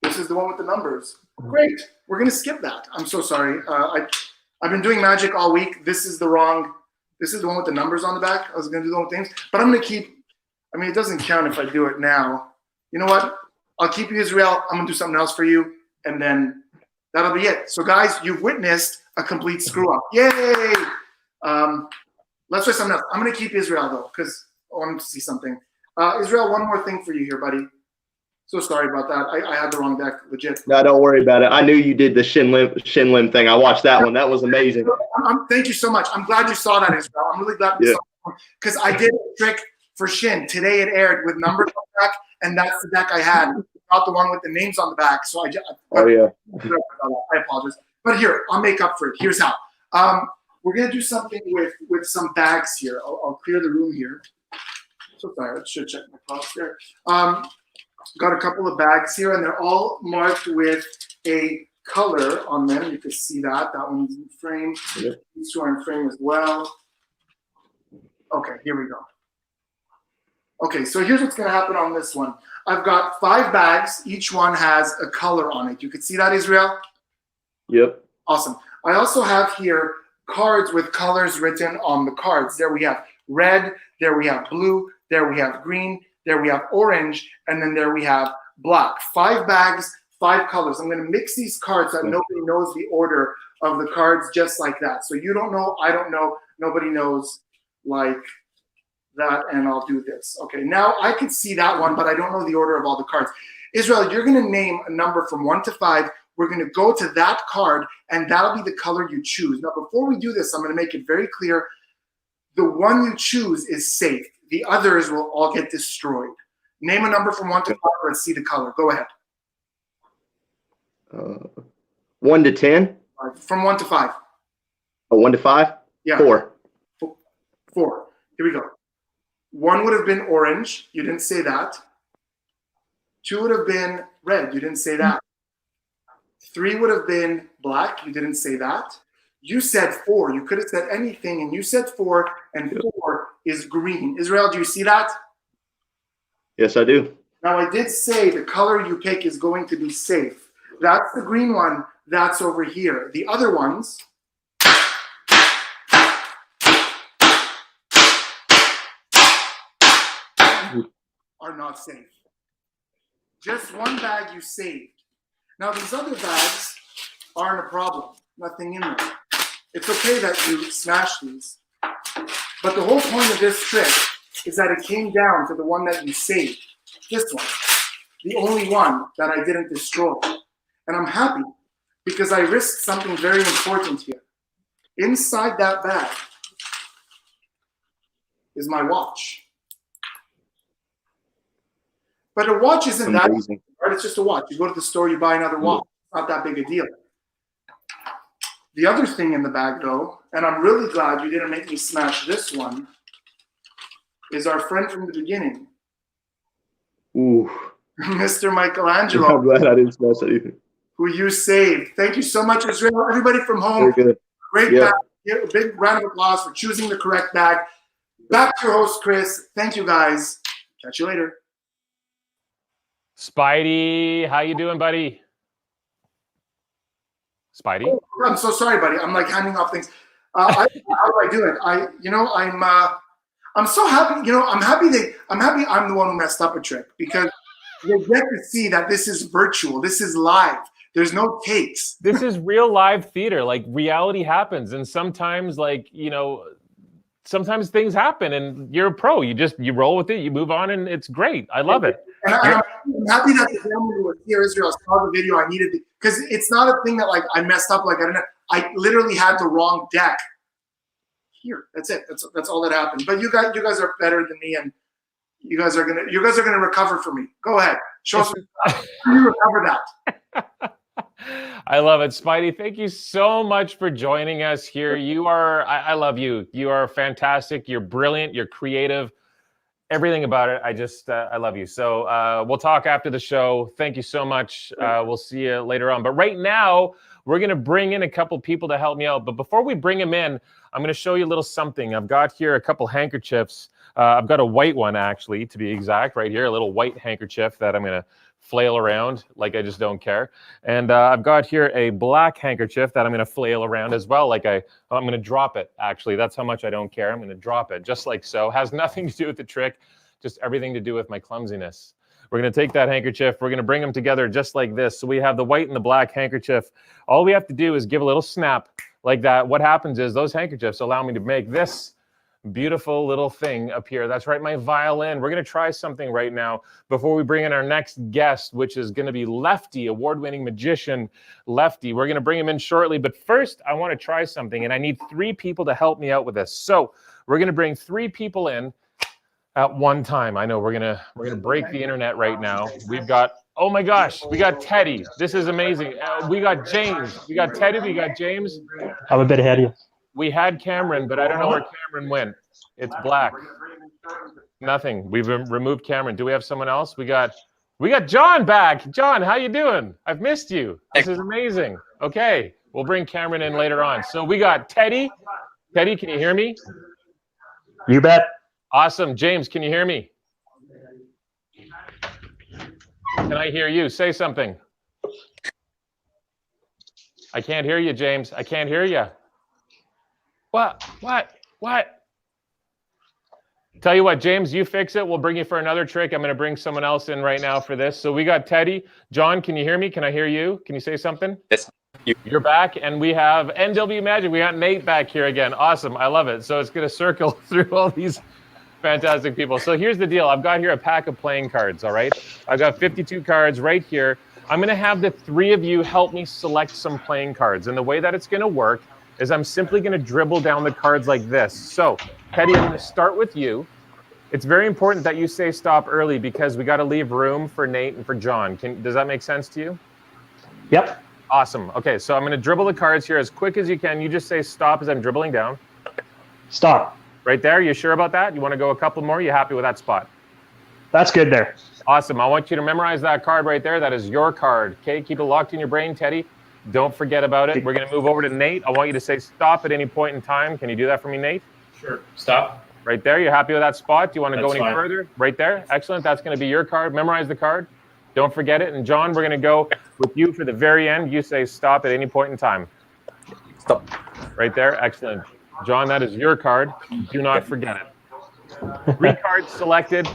This is the one with the numbers. Great. We're going to skip that. I'm so sorry. I've been doing magic all week. This is the one with the numbers on the back. I was going to do the one with names. But I'm going to keep, I mean, it doesn't count if I do it now. You know what? I'll keep you, Israel. I'm going to do something else for you. And then that'll be it. So, guys, you've witnessed a complete screw-up. Yay! Let's try something else. I'm going to keep Israel, though, because I want to see something. Israel, one more thing for you here, buddy. So sorry about that. I had the wrong deck, legit. No, don't worry about it. I knew you did the Shin Lim thing. I watched that one. That was amazing. Thank you so much. I'm glad you saw that, Israel. I'm really glad you saw that because I did a trick for Shin. Today it aired with numbers on the back, and that's the deck I had, not the one with the names on the back. So I apologize. But here, I'll make up for it. Here's how. We're going to do something with some bags here. I'll clear the room here. So sorry. I should check my props there. Got a couple of bags here, and they're all marked with a color on them. You can see that. That one's in frame. Yep. These 2 are in frame as well. Okay, here we go. Okay, so here's what's going to happen on this one. I've got 5 bags. Each one has a color on it. You can see that, Israel? Yep. Awesome. I also have here cards with colors written on the cards. There we have red. There we have blue. There we have green. There we have orange, and then there we have black. 5 bags, 5 colors. I'm going to mix these cards so that nobody knows the order of the cards just like that. So you don't know, I don't know, nobody knows like that, and I'll do this. Okay, now I could see that one, but I don't know the order of all the cards. Israel, you're going to name a number from 1 to 5. We're going to go to that card, and that'll be the color you choose. Now, before we do this, I'm going to make it very clear. The one you choose is safe. The others will all get destroyed. Name a number from 1 to 5. Let's see the color. Go ahead. 1 to 10. From 1 to 5. Oh, 1 to 5? Yeah. 4. 4. Here we go. 1 would have been orange. You didn't say that. 2 would have been red. You didn't say that. 3 would have been black. You didn't say that. You said 4. You could have said anything, and you said 4, and 4 is green. Israel, do you see that? Yes, I do. Now, I did say the color you pick is going to be safe. That's the green one. That's over here. The other ones are not safe. Just 1 bag you saved. Now, these other bags aren't a problem. Nothing in them. It's okay that you smash these. But the whole point of this trick is that it came down to the one that you saved. This one. The only one that I didn't destroy. And I'm happy because I risked something very important here. Inside that bag is my watch. But a watch isn't that easy, right? It's just a watch. You go to the store, you buy another watch. It's not that big a deal. The other thing in the bag, though, and I'm really glad you didn't make me smash this one, is our friend from the beginning. Ooh. Mr. Michelangelo. I'm glad I didn't smash that either. Who you saved. Thank you so much, Israel. Everybody from home. Very good. Great bag. A big round of applause for choosing the correct bag. Back to your host, Chris. Thank you, guys. Catch you later. Spidey, how you doing, buddy? Spidey? Oh, I'm so sorry, buddy. I'm like handing off things. How do I do it? I'm so happy. I'm happy I'm the one who messed up a trick because they get to see that this is virtual. This is live. There's no takes. This is real live theater. Like reality happens, and sometimes, sometimes things happen, and you're a pro. You roll with it. You move on, and it's great. I love it. And I'm happy that the family was here, Israel, saw the video. I needed because it's not a thing that like I messed up. Like I literally had the wrong deck. Here, that's it. That's all that happened. But you guys are better than me, and you guys are gonna recover for me. Go ahead, show us how you recover that. I love it, Spidey. Thank you so much for joining us here. You are, I love you. You are fantastic. You're brilliant. You're creative. Everything about it. I love you. So we'll talk after the show. Thank you so much. We'll see you later on. But right now, we're going to bring in a couple people to help me out. But before we bring them in, I'm going to show you a little something. I've got here a couple handkerchiefs. I've got a white one, actually, to be exact, right here, a little white handkerchief that I'm going to flail around like I just don't care. And I've got here a black handkerchief that I'm going to flail around as well. Like I'm going to drop it, actually. That's how much I don't care. I'm going to drop it just like so. Has nothing to do with the trick, just everything to do with my clumsiness. We're going to take that handkerchief. We're going to bring them together just like this. So we have the white and the black handkerchief. All we have to do is give a little snap like that. What happens is those handkerchiefs allow me to make this beautiful little thing up here. That's right, my violin. We're going to try something right now before we bring in our next guest, which is going to be Lefty, award-winning magician Lefty. We're going to bring him in shortly, but first I want to try something, and I need 3 people to help me out with this. So we're going to bring 3 people in at one time. I know we're going to break the internet right now. We've got, oh my gosh, we got Teddy. This is amazing. We got James. We got Teddy. We got James. I'm a bit ahead of you. We had Cameron, but I don't know where Cameron went. It's black. Nothing. We've removed Cameron. Do we have someone else? We got John back. John, how you doing? I've missed you. This is amazing. Okay, we'll bring Cameron in later on. So we got Teddy. Teddy, can you hear me? You bet. Awesome. James, can you hear me? Can I hear you? Say something. I can't hear you, James. I can't hear you. What? Tell you what, James, you fix it. We'll bring you for another trick. I'm going to bring someone else in right now for this. So we got Teddy. John, can you hear me? Can I hear you? Can you say something? Yes. You're back. And we have NW Magic. We got Nate back here again. Awesome. I love it. So it's going to circle through all these fantastic people. So here's the deal. I've got here a pack of playing cards, all right? I've got 52 cards right here. I'm going to have the 3 of you help me select some playing cards. And the way that it's going to work is I'm simply going to dribble down the cards like this. So, Teddy, I'm going to start with you. It's very important that you say stop early because we got to leave room for Nate and for John. Does that make sense to you? Yep. Awesome. Okay, so I'm going to dribble the cards here as quick as you can. You just say stop as I'm dribbling down. Stop. Right there. You sure about that? You want to go a couple more? You happy with that spot? That's good there. Awesome. I want you to memorize that card right there. That is your card. Okay, keep it locked in your brain, Teddy. Don't forget about it. We're going to move over to Nate. I want you to say stop at any point in time. Can you do that for me, Nate? Sure. Stop. Right there. You're happy with that spot? Do you want to go any fine. further? Right there. Excellent. That's going to be your card. Memorize the card. Don't forget it. And John, we're going to go with you for the very end. You say stop at any point in time. Stop. Right there. Excellent. John, that is your card. Do not forget it. 3 cards selected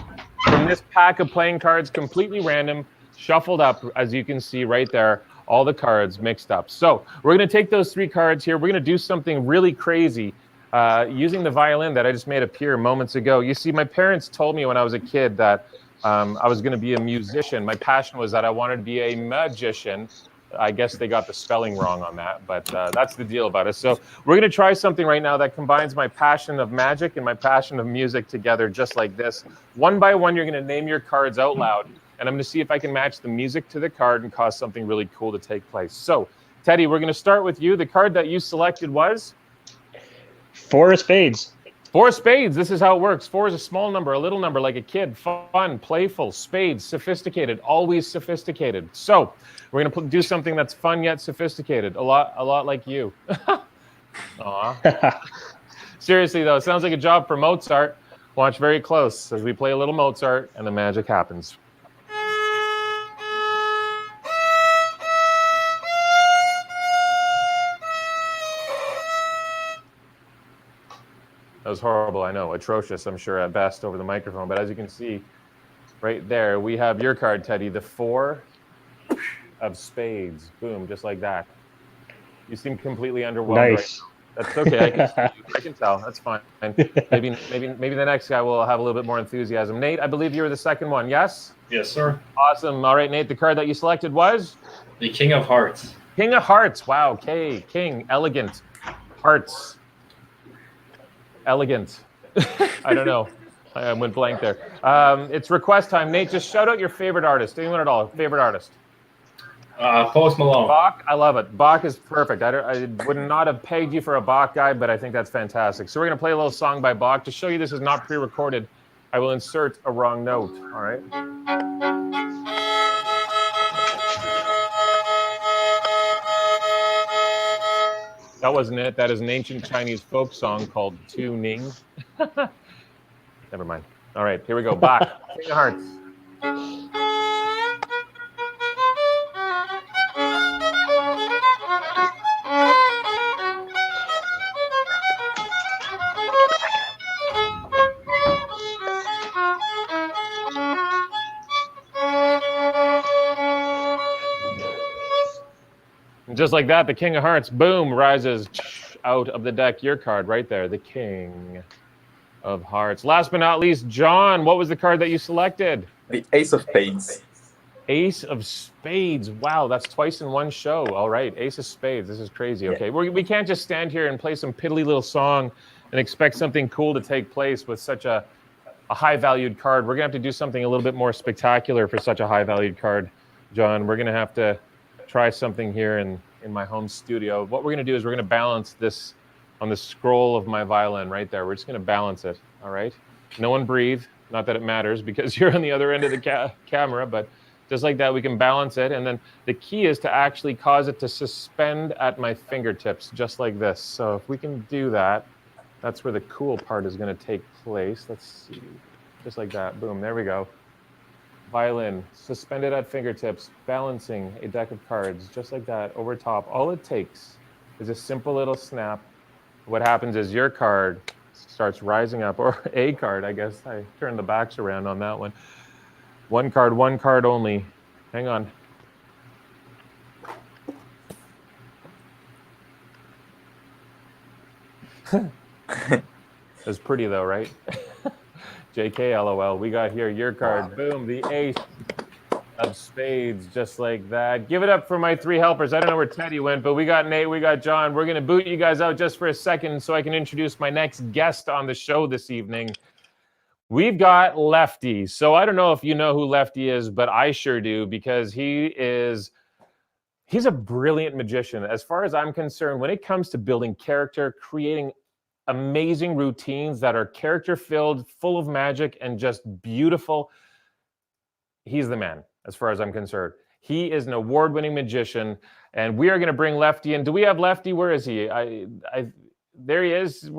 from this pack of playing cards, completely random, shuffled up, as you can see right there. All the cards mixed up. So we're going to take those 3 cards here. We're going to do something really crazy using the violin that I just made appear moments ago. You see, my parents told me when I was a kid that I was going to be a musician. My passion was that I wanted to be a magician. I guess they got the spelling wrong on that, but that's the deal about it. So we're going to try something right now that combines my passion of magic and my passion of music together just like this. One by one, you're going to name your cards out loud. And I'm going to see if I can match the music to the card and cause something really cool to take place. So, Teddy, we're going to start with you. The card that you selected was? 4 of spades. 4 of spades. This is how it works. 4 is a small number, a little number, like a kid. Fun, playful, spades, sophisticated, always sophisticated. So, we're going to do something that's fun yet sophisticated. A lot like you. Aw. Seriously, though, it sounds like a job for Mozart. Watch very close as we play a little Mozart and the magic happens. That was horrible, I know. Atrocious, I'm sure, at best over the microphone. But as you can see, right there, we have your card, Teddy, the 4 of spades. Boom, just like that. You seem completely underwhelmed. Nice. Right now. That's okay. I can tell. That's fine. Maybe the next guy will have a little bit more enthusiasm. Nate, I believe you were the second one. Yes. Yes, sir. Awesome. All right, Nate. The card that you selected was the King of Hearts. King of Hearts. Wow. Okay. King. Elegant. Hearts. Elegant. I don't know. I went blank there. It's request time. Nate, just shout out your favorite artist. Anyone at all? Favorite artist. Post Malone. Bach, I love it. Bach is perfect. I would not have pegged you for a Bach guy, but I think that's fantastic. So we're going to play a little song by Bach. To show you this is not pre-recorded, I will insert a wrong note. All right? That wasn't it. That is an ancient Chinese folk song called Tu Ning. Never mind. All right, here we go. Bach, King of Hearts. Just like that, the King of Hearts, boom, rises out of the deck. Your card right there, the King of Hearts. Last but not least, John, what was the card that you selected? The Ace of Spades. Ace of Spades. Wow, that's twice in one show. All right, Ace of Spades. This is crazy. Okay, we can't just stand here and play some piddly little song and expect something cool to take place with such a high-valued card. We're going to have to do something a little bit more spectacular for such a high-valued card, John. We're going to have to try something here in my home studio. What we're going to do is we're going to balance this on the scroll of my violin right there. We're just going to balance it, all right? No one breathe. Not that it matters because you're on the other end of the camera, but just like that, we can balance it. And then the key is to actually cause it to suspend at my fingertips, just like this. So if we can do that, that's where the cool part is going to take place. Let's see. Just like that. Boom. There we go. Violin, suspended at fingertips, balancing a deck of cards, just like that, over top. All it takes is a simple little snap. What happens is your card starts rising up, or a card, I guess. I turned the backs around on that one. One card only. Hang on. It's pretty though, right? JK, LOL. We got here your card. Boom, the Ace of Spades, just like that. Give it up for my three helpers. I don't know where Teddy went, but we got Nate, we got John. We're going to boot you guys out just for a second so I can introduce my next guest on the show this evening. We've got Lefty. So I don't know if you know who Lefty is, but I sure do, because he's a brilliant magician. As far as I'm concerned, when it comes to building character, creating amazing routines that are character-filled, full of magic, and just beautiful, he's the man, as far as I'm concerned. He is an award-winning magician, and we are going to bring Lefty in. Do we have Lefty? Where is he? There he is.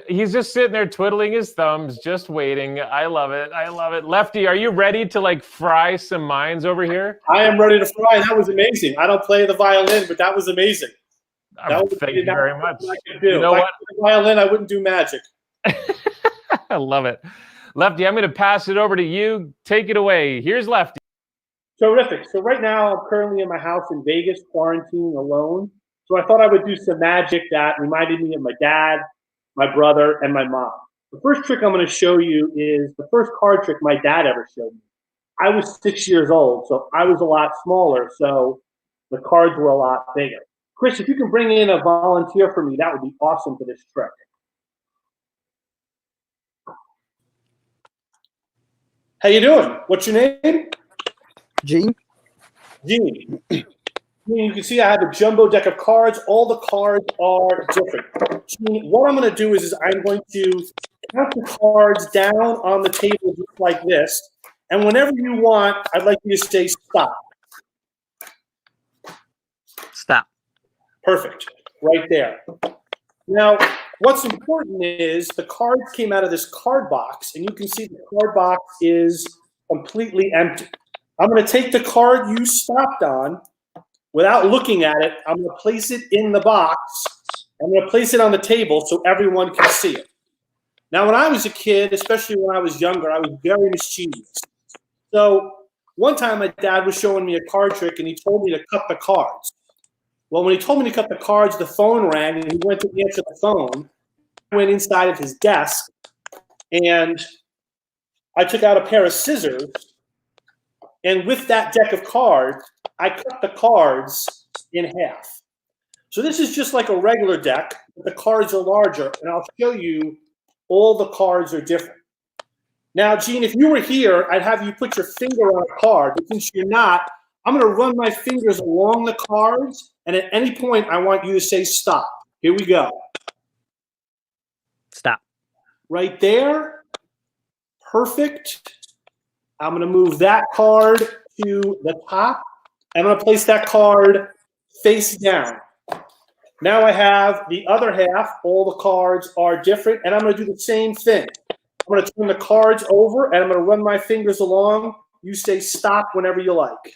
He's just sitting there twiddling his thumbs, just waiting. I love it. I love it. Lefty, are you ready to like fry some minds over here? I am ready to fry. That was amazing. I don't play the violin, but that was amazing. Thank you very much. You know what? If I played the violin, I wouldn't do magic. I love it. Lefty, I'm going to pass it over to you. Take it away. Here's Lefty. Terrific. So right now, I'm currently in my house in Vegas, quarantining alone. So I thought I would do some magic that reminded me of my dad, my brother, and my mom. The first trick I'm going to show you is the first card trick my dad ever showed me. I was 6 years old, so I was a lot smaller, so the cards were a lot bigger. Chris, if you can bring in a volunteer for me, that would be awesome for this trick. How you doing? What's your name? Gene. Gene. You can see I have a jumbo deck of cards. All the cards are different. Gene, what I'm going to do is I'm going to count the cards down on the table just like this. And whenever you want, I'd like you to say stop. Stop. Perfect. Right there. Now, what's important is the cards came out of this card box, and you can see the card box is completely empty. I'm going to take the card you stopped on. Without looking at it, I'm going to place it in the box. I'm going to place it on the table so everyone can see it. Now, when I was a kid, especially when I was younger, I was very mischievous. So one time my dad was showing me a card trick, and he told me to cut the cards. Well, when he told me to cut the cards, the phone rang, and he went to answer the phone. I went inside of his desk, and I took out a pair of scissors, and with that deck of cards, I cut the cards in half. So this is just like a regular deck, but the cards are larger, and I'll show you all the cards are different. Now, Gene, if you were here, I'd have you put your finger on a card, but since you're not, I'm going to run my fingers along the cards, and at any point, I want you to say stop. Here we go. Stop. Right there. Perfect. I'm going to move that card to the top. I'm going to place that card face down. Now I have the other half. All the cards are different, and I'm going to do the same thing. I'm going to turn the cards over, and I'm going to run my fingers along. You say stop whenever you like.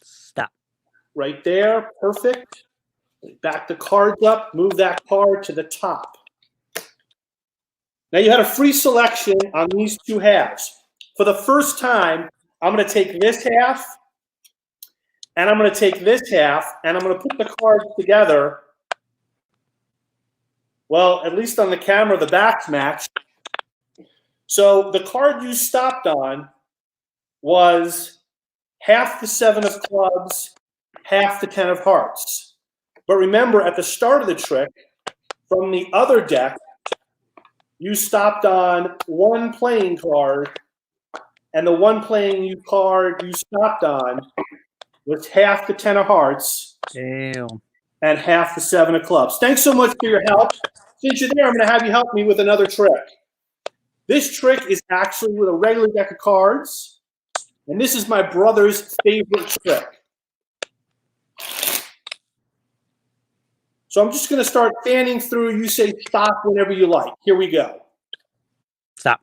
Stop. Right there. Perfect. Back the cards up. Move that card to the top. Now you had a free selection on these two halves. For the first time, I'm going to take this half, and I'm going to take this half, and I'm going to put the cards together. Well, at least on the camera, the backs match. So the card you stopped on was half the 7 of clubs, half the 10 of hearts. But remember, at the start of the trick, from the other deck, you stopped on one playing card, and the one playing card you stopped on was half the 10 of hearts. Damn. And half the 7 of clubs. Thanks so much for your help. Since you're there, I'm going to have you help me with another trick. This trick is actually with a regular deck of cards, and this is my brother's favorite trick. So I'm just going to start fanning through. You say stop whenever you like. Here we go. Stop.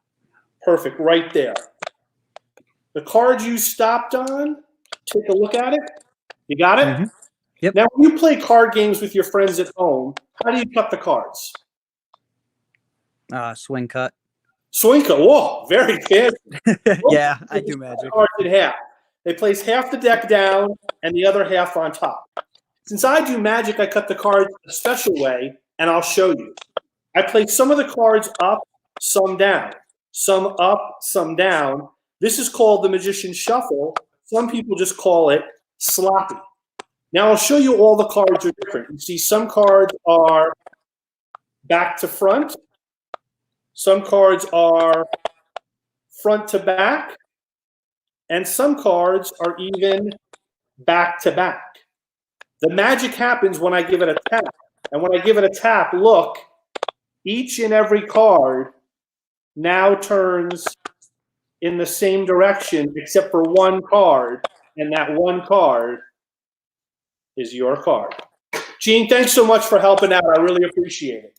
Perfect, right there. The card you stopped on, take a look at it. You got it? Mm-hmm. Yep. Now, when you play card games with your friends at home, how do you cut the cards? Swing cut. Swing cut. Whoa, very fancy. Yeah, I do magic. Cards in half. They place half the deck down and the other half on top. Since I do magic, I cut the cards a special way, and I'll show you. I place some of the cards up, some down. Some up, some down. This is called the Magician's Shuffle. Some people just call it sloppy. Now I'll show you all the cards are different. You see some cards are back to front. Some cards are front to back. And some cards are even back to back. The magic happens when I give it a tap. And when I give it a tap, look, each and every card now turns in the same direction except for one card. And that one card is your card. Gene, thanks so much for helping out. I really appreciate it.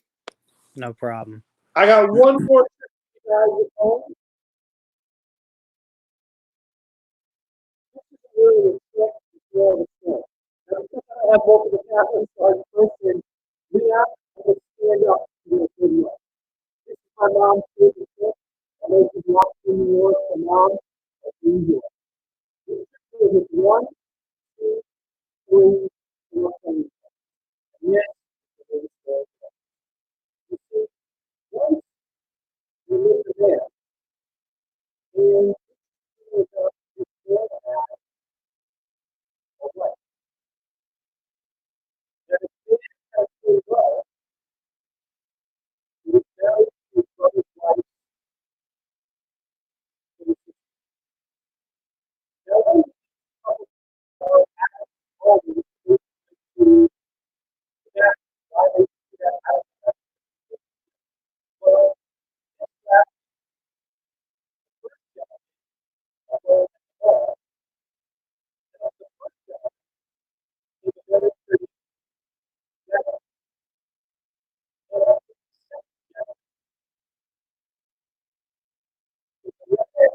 No problem. I got one more trick for you guys at home. This is really a trick to draw the trick. Now, because I have both of the captains, so I'm first we have to stand up to do a video. This is my mom's favorite trick. I know she's watching New York, my mom, as usual. This trick is 1, 2, 3, 4, 5. And yes, you see, once you lift the hand, and this hand of right. That is this has to well. You carry your brother's life. Now, when you always to that, why they do that out. Well, that's the first job. That's the first job. It's better to together. But also the second job. It's a little bit.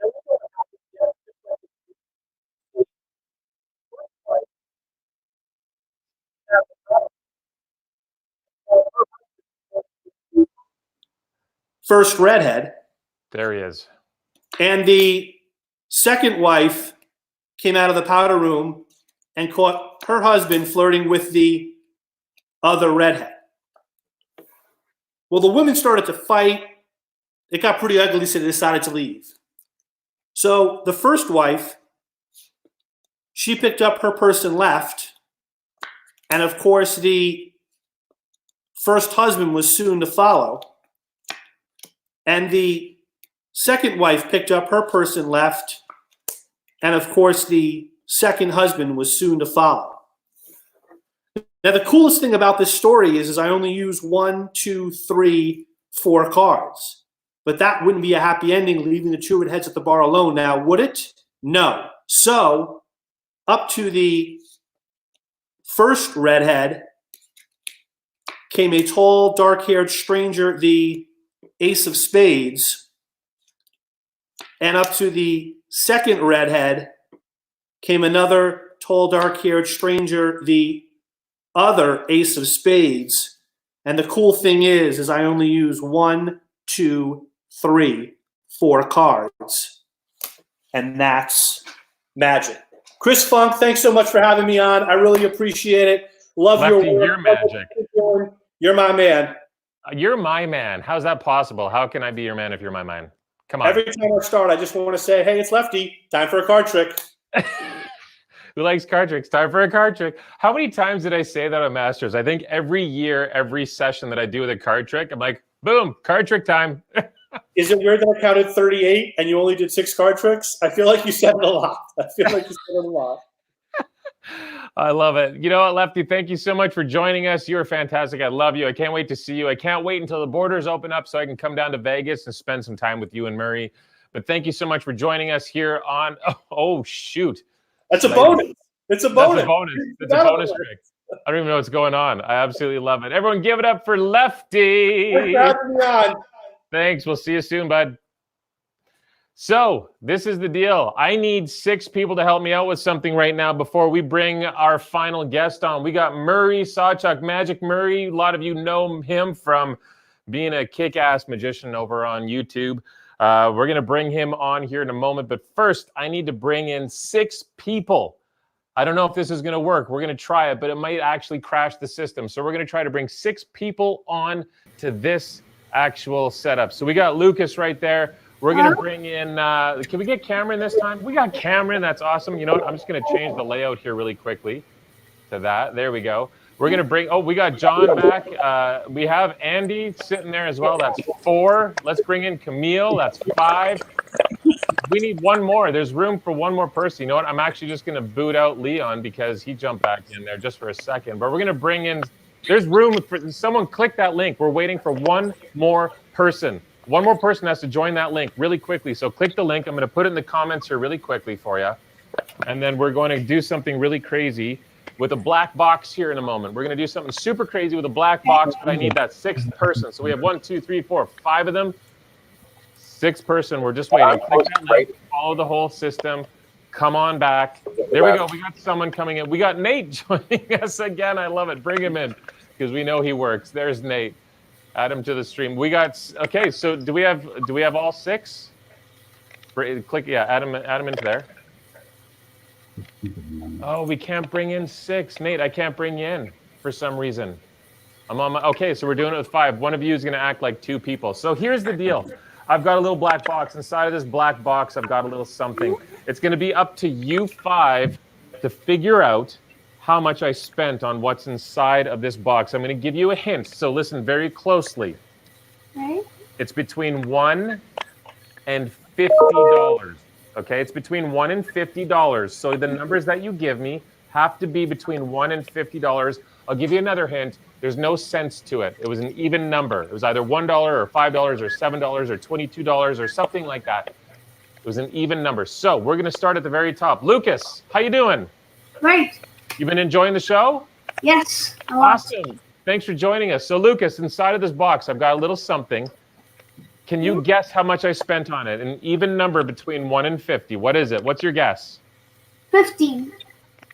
Now we're going to have to get just like the first part. Have the first redhead. There he is. And the second wife came out of the powder room and caught her husband flirting with the other redhead. Well, the women started to fight. It got pretty ugly, so they decided to leave. So the first wife, she picked up her purse and left. And of course, the first husband was soon to follow. And the second wife picked up her purse and left. And of course, the second husband was soon to follow. Now, the coolest thing about this story is I only use 1, 2, 3, 4 cards. But that wouldn't be a happy ending, leaving the two redheads at the bar alone. Now, would it? No. So, up to the first redhead came a tall, dark-haired stranger, the ace of spades. And up to the second redhead came another tall, dark-haired stranger, the other ace of spades. And the cool thing is I only use 1, 2, 3, 4 cards. And that's magic. Chris Funk, thanks so much for having me on. I really appreciate it. Love Lefty, your work. you're magic. You're my man. You're my man. How's that possible? How can I be your man if you're my man? Come on. Every time I start, I just want to say, hey, it's Lefty. Time for a card trick. Who likes card tricks? Time for a card trick. How many times did I say that on Masters? I think every year, every session that I do with a card trick, I'm like, boom, card trick time. Is it weird that I counted 38 and you only did 6 card tricks? I feel like you said it a lot. I love it. You know what, Lefty? Thank you so much for joining us. You're fantastic. I love you. I can't wait to see you. I can't wait until the borders open up so I can come down to Vegas and spend some time with you and Murray. But thank you so much for joining us here on. Oh shoot. That's a bonus. It's a bonus. That's a bonus. It's a bonus trick. I don't even know what's going on. I absolutely love it. Everyone give it up for Lefty. Thanks for having me on. Thanks. We'll see you soon, bud. So this is the deal. I need 6 people to help me out with something right now before we bring our final guest on. We got Murray, Sawchuck Magic Murray. A lot of you know him from being a kick-ass magician over on YouTube. We're going to bring him on here in a moment. But first, I need to bring in 6 people. I don't know if this is going to work. We're going to try it, but it might actually crash the system. So we're going to try to bring 6 people on to this actual setup. So we got Lucas right there. We're going to bring in, can we get Cameron this time? We got Cameron. That's awesome. You know what? I'm just going to change the layout here really quickly to that. There we go. We're going to bring, we got John back. We have Andy sitting there as well. That's 4. Let's bring in Camille. That's 5. We need 1 more. There's room for 1 more person. You know what? I'm actually just going to boot out Leon because he jumped back in there just for a second. But we're going to bring in, there's room for someone. Click that link. We're waiting for 1 more person. 1 more person has to join that link really quickly. So click the link. I'm going to put it in the comments here really quickly for you. And then we're going to do something really crazy with a black box here in a moment. We're going to do something super crazy with a black box, but I need that 6th person. So we have 1, 2, 3, 4, 5 of them. 6th person. We're just waiting. Click that link, follow the whole system. Come on back. There we go. We got someone coming in. We got Nate joining us again. I love it. Bring him in because we know he works. There's Nate. Add him to the stream. We got, okay, so do we have all 6? Click, yeah, add him into there. Oh, we can't bring in 6. Nate, I can't bring you in for some reason. I'm on my, okay, so we're doing it with 5. One of you is going to act like 2 people. So here's the deal. I've got a little black box. Inside of this black box, I've got a little something. It's going to be up to you 5 to figure out how much I spent on what's inside of this box. I'm going to give you a hint, so listen very closely. Right. It's between $1 and $50. Okay, it's between $1 and $50. So the numbers that you give me have to be between $1 and $50. I'll give you another hint. There's no cents to it. It was an even number. It was either $1 or $5 or $7 or $22 or something like that. It was an even number. So we're going to start at the very top. Lucas, how you doing? Great. You been enjoying the show? Yes. Awesome. Thanks for joining us. So Lucas, inside of this box, I've got a little something. Can you guess how much I spent on it? An even number between 1 and 50. What is it? What's your guess? 15.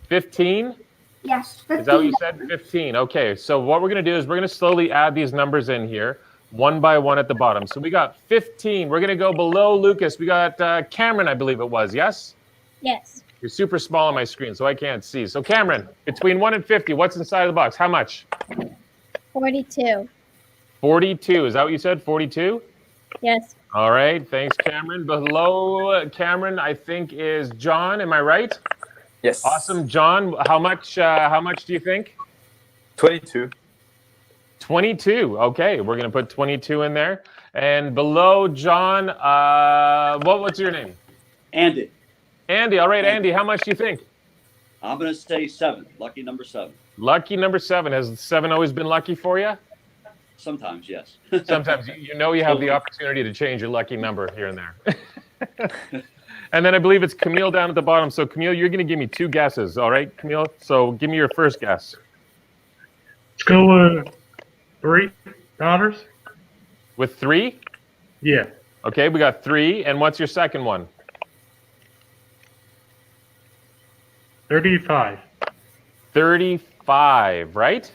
15? Yes, 15. Is that what you said? 15. Okay, so what we're going to do is we're going to slowly add these numbers in here. one by one at the bottom. So we got 15. We're going to go below Lucas. We got Cameron, I believe it was, yes? Yes. You're super small on my screen, so I can't see. So Cameron, between 1 and 50, what's inside of the box? How much? 42. 42. Is that what you said? 42? Yes. All right. Thanks, Cameron. Below Cameron, I think, is John. Am I right? Yes. Awesome. John, how much do you think? 22. 22. Okay, we're going to put 22 in there. And below John, what's your name? Andy. Andy. All right, Andy, how much do you think? I'm going to say 7. Lucky number 7. Lucky number 7. Has 7 always been lucky for you? Sometimes, yes. Sometimes. You know you have the opportunity to change your lucky number here and there. And then I believe it's Camille down at the bottom. So, Camille, you're going to give me 2 guesses. All right, Camille? So give me your first guess. Let's go 3 daughters. With 3? Yeah. Okay, we got 3. And what's your second one? 35. 35, right?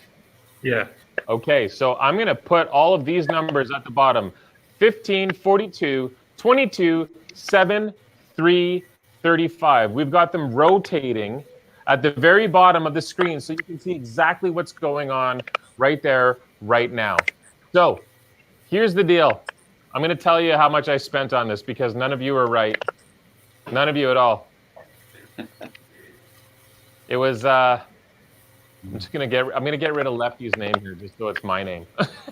Yeah. Okay, so I'm going to put all of these numbers at the bottom. 15, 42, 22, 7, 3, 35. We've got them rotating at the very bottom of the screen so you can see exactly what's going on right there, right now. So here's the deal. I'm going to tell you how much I spent on this because none of you are right. None of you at all. It was, I'm going to get rid of Lefty's name here just so it's my name.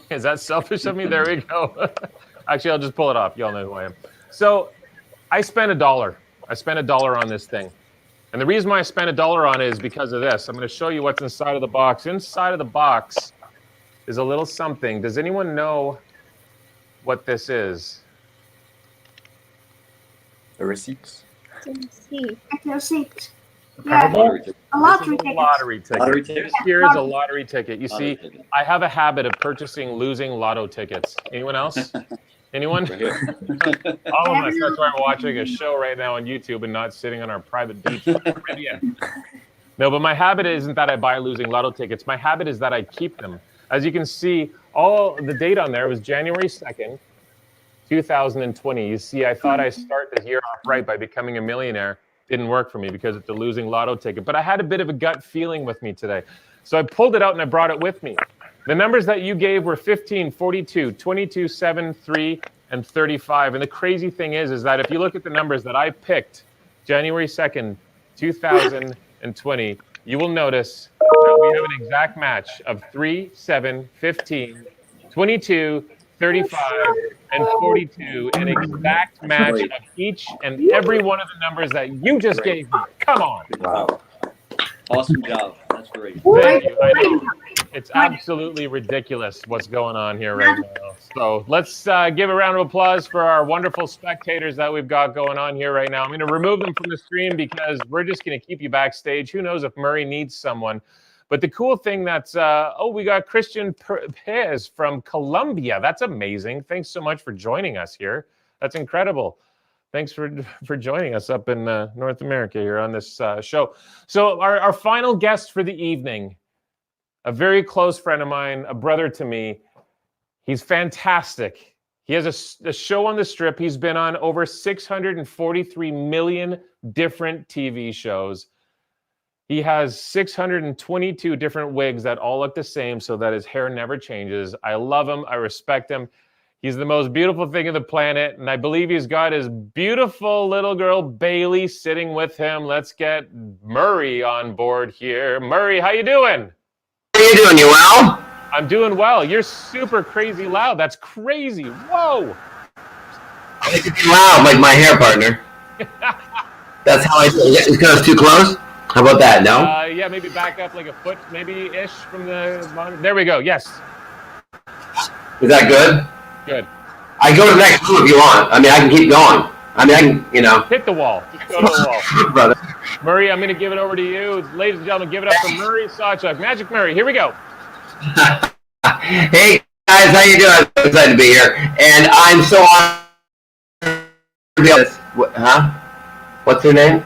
Is that selfish of me? There we go. Actually, I'll just pull it off. Y'all know who I am. So I spent $1. I spent $1 on this thing. And the reason why I spent $1 on it is because of this. I'm going to show you what's inside of the box. Inside of the box is a little something. Does anyone know what this is? A receipt. A receipt. Yeah, a lottery ticket. Lottery ticket. Lottery ticket. This here is a lottery ticket. You see, I have a habit of purchasing losing lotto tickets. Anyone else? Anyone? All of us. That's why we're watching a show right now on YouTube and not sitting on our private beach. No, but my habit isn't that I buy losing lotto tickets. My habit is that I keep them. As you can see, all the date on there was January 2nd, 2020. You see, I thought I'd start the year off right by becoming a millionaire. Didn't work for me because it's a losing lotto ticket. But I had a bit of a gut feeling with me today. So I pulled it out and I brought it with me. The numbers that you gave were 15, 42, 22, 7, 3, and 35. And the crazy thing is that if you look at the numbers that I picked January 2nd, 2020, you will notice that we have an exact match of 3, 7, 15, 22, 35, and 42, an exact match of each and every one of the numbers that you just gave me. Come on. Wow. Awesome job. That's great. Thank you. I know. It's absolutely ridiculous what's going on here right now. So let's give a round of applause for our wonderful spectators that we've got going on here right now. I'm going to remove them from the stream because we're just going to keep you backstage. Who knows if Murray needs someone. But the cool thing that's, we got Christian Perez from Colombia. That's amazing. Thanks so much for joining us here. That's incredible. Thanks for joining us up in North America here on this show. So our final guest for the evening, a very close friend of mine, a brother to me. He's fantastic. He has a show on the Strip. He's been on over 643 million different TV shows. He has 622 different wigs that all look the same so that his hair never changes. I love him. I respect him. He's the most beautiful thing on the planet, and I believe he's got his beautiful little girl, Bailey, sitting with him. Let's get Murray on board here. Murray, how you doing? How you doing? You well? I'm doing well. You're super crazy loud. That's crazy. Whoa. I like to be loud, like my hair partner. That's how I do it. Because it's too close? How about that? No? Yeah, maybe back up like a foot, maybe-ish from the monitor. There we go. Yes. Is that good? Good. I go to the next room if you want. I mean, I can keep going. I mean, I can, you know. Hit the wall. Just go to the wall. Brother. Murray, I'm going to give it over to you. Ladies and gentlemen, give it up for Murray Sawchuk. Magic Murray, here we go. Hey, guys, how you doing? I'm so excited to be here. And I'm so honored to be on this. Huh? What's their name?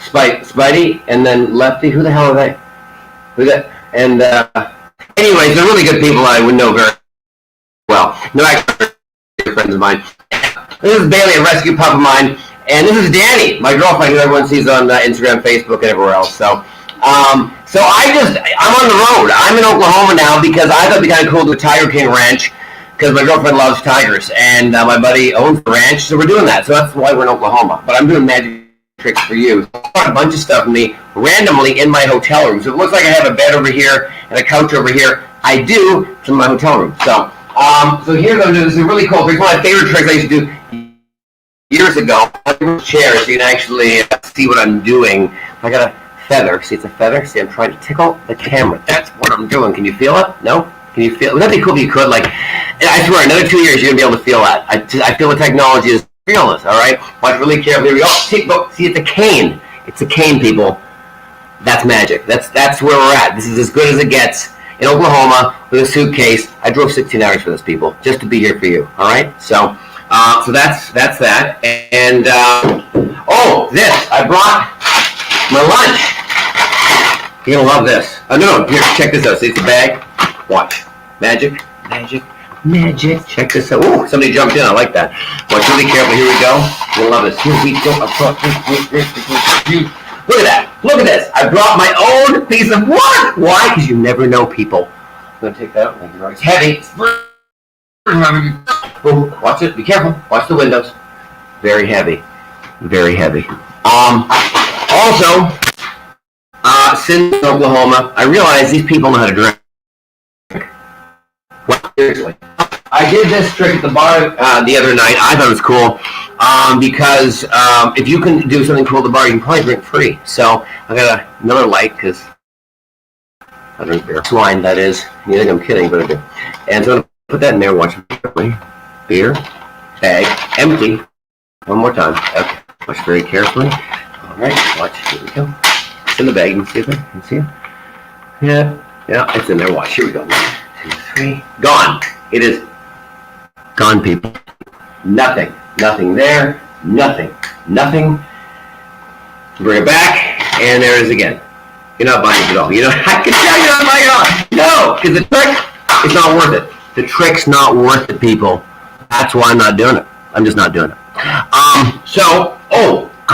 Spidey, and then Lefty. Who the hell are they? Who that? And anyways, they're really good people I would know very well. No, actually, friends of mine. This is Bailey, a rescue pup of mine, and this is Danny, my girlfriend, who everyone sees on Instagram, Facebook, and everywhere else. So, I'm on the road. I'm in Oklahoma now because I thought it'd be kind of cool to do a Tiger King ranch because my girlfriend loves tigers, and my buddy owns the ranch, so we're doing that. So that's why we're in Oklahoma. But I'm doing magic tricks for you. I bought a bunch of stuff from me randomly in my hotel room. So it looks like I have a bed over here and a couch over here. I do. It's in my hotel room. So here's what I'm doing. This is a really cool trick. It's one of my favorite tricks I used to do years ago. I have a chair so you can actually see what I'm doing. I got a feather. See, it's a feather. See, I'm trying to tickle the camera. That's what I'm doing. Can you feel it? No? Can you feel it? Would that be cool if you could? Like, I swear, another 2 years, you're going to be able to feel that. I feel the technology is fearless, all right? Watch really carefully. Here we go. See, it's a cane. It's a cane, people. That's magic. That's where we're at. This is as good as it gets in Oklahoma with a suitcase. I drove 16 hours for this, people, just to be here for you, all right? So that's that. And, this. I brought my lunch. You're going to love this. Oh, no, here, check this out. See, it's a bag. Watch. Magic. Check this out. Ooh, somebody jumped in. I like that. Watch really carefully. Here we go. You'll love this. Here we go. Look at that. Look at this. I brought my own piece of wood. Why? Because you never know, people. I'm going to take that out. It's heavy. Boom. Watch it. Be careful. Watch the windows. Very heavy. Very heavy. Also, since Oklahoma, I realize these people know how to drink. Well, seriously. I did this trick at the bar the other night. I thought it was cool because if you can do something cool at the bar, you can probably drink free. So I got another light because I drink beer. Swine, that is. You think I'm kidding, but I do. And so I'm going to put that in there. Watch carefully. Beer, bag, empty. One more time. Okay. Watch very carefully. All right. Watch. Here we go. It's in the bag. You can see it there? You can see it? Yeah, it's in there. Watch. Here we go. 1, 2, 3. Gone. It is gone, people. Nothing. Nothing there. Nothing. Bring it back, and there it is again. You're not buying it at all. You know, I can tell you're not buying it at all. No, because the trick is not worth it. The trick's not worth it, people. That's why I'm not doing it. I'm just not doing it. I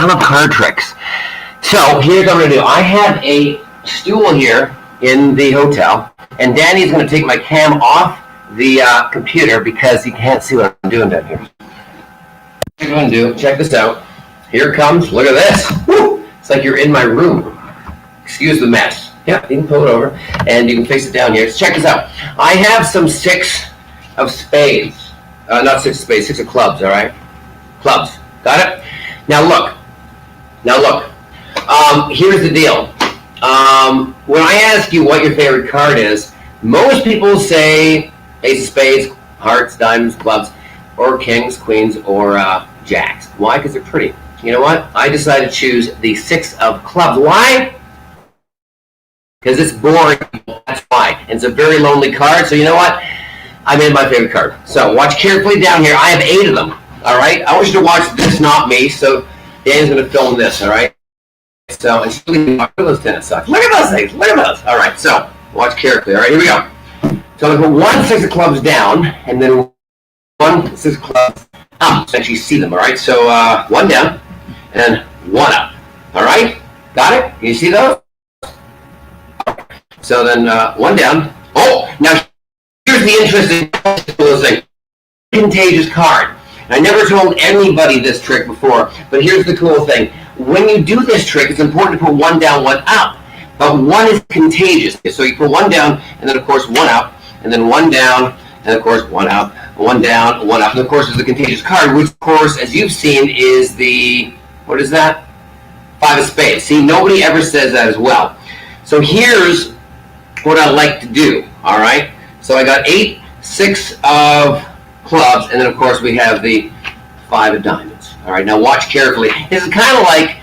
love card tricks. So here's what I'm going to do. I have a stool here in the hotel, and Danny's going to take my cam off the computer because he can't see what I'm doing down here. What I'm going to do, check this out. Here it comes. Look at this. Woo! It's like you're in my room. Excuse the mess. Yeah, you can pull it over, and you can face it down here. So check this out. I have some 6 of spades. Not 6 of spades, 6 of clubs, all right? Clubs. Got it? Now look. Here's the deal. When I ask you what your favorite card is, most people say ace of spades, hearts, diamonds, clubs, or kings, queens, or jacks. Why? Because they're pretty. You know what? I decided to choose the 6 of clubs. Why? Because it's boring. That's why. And it's a very lonely card. So you know what? I made my favorite card. So watch carefully down here. I have 8 of them. All right? I want you to watch this, not me. So Dan's going to film this. All right? So it's really look at those tennis socks. Look at those things. Look at those. All right. So watch carefully. All right. Here we go. So I'm going to put 1 6 of clubs down, and then 1 6 of clubs up. So actually see them. All right. So 1 down and 1 up. All right. Got it? Can you see those? So then 1 down. Oh, now here's the interesting thing. Contagious card. I never told anybody this trick before, but here's the cool thing. When you do this trick, it's important to put 1 down, 1 up. But 1 is contagious. So you put 1 down, and then of course 1 up, and then 1 down, and of course 1 up, 1 down, 1 up. And of course there's the contagious card, which of course, as you've seen, is the, what is that? 5 of spades. See, nobody ever says that as well. So here's what I like to do, all right? So I got 8, 6 of clubs, and then of course we have the 5 of diamonds. All right, now watch carefully. This is kind of like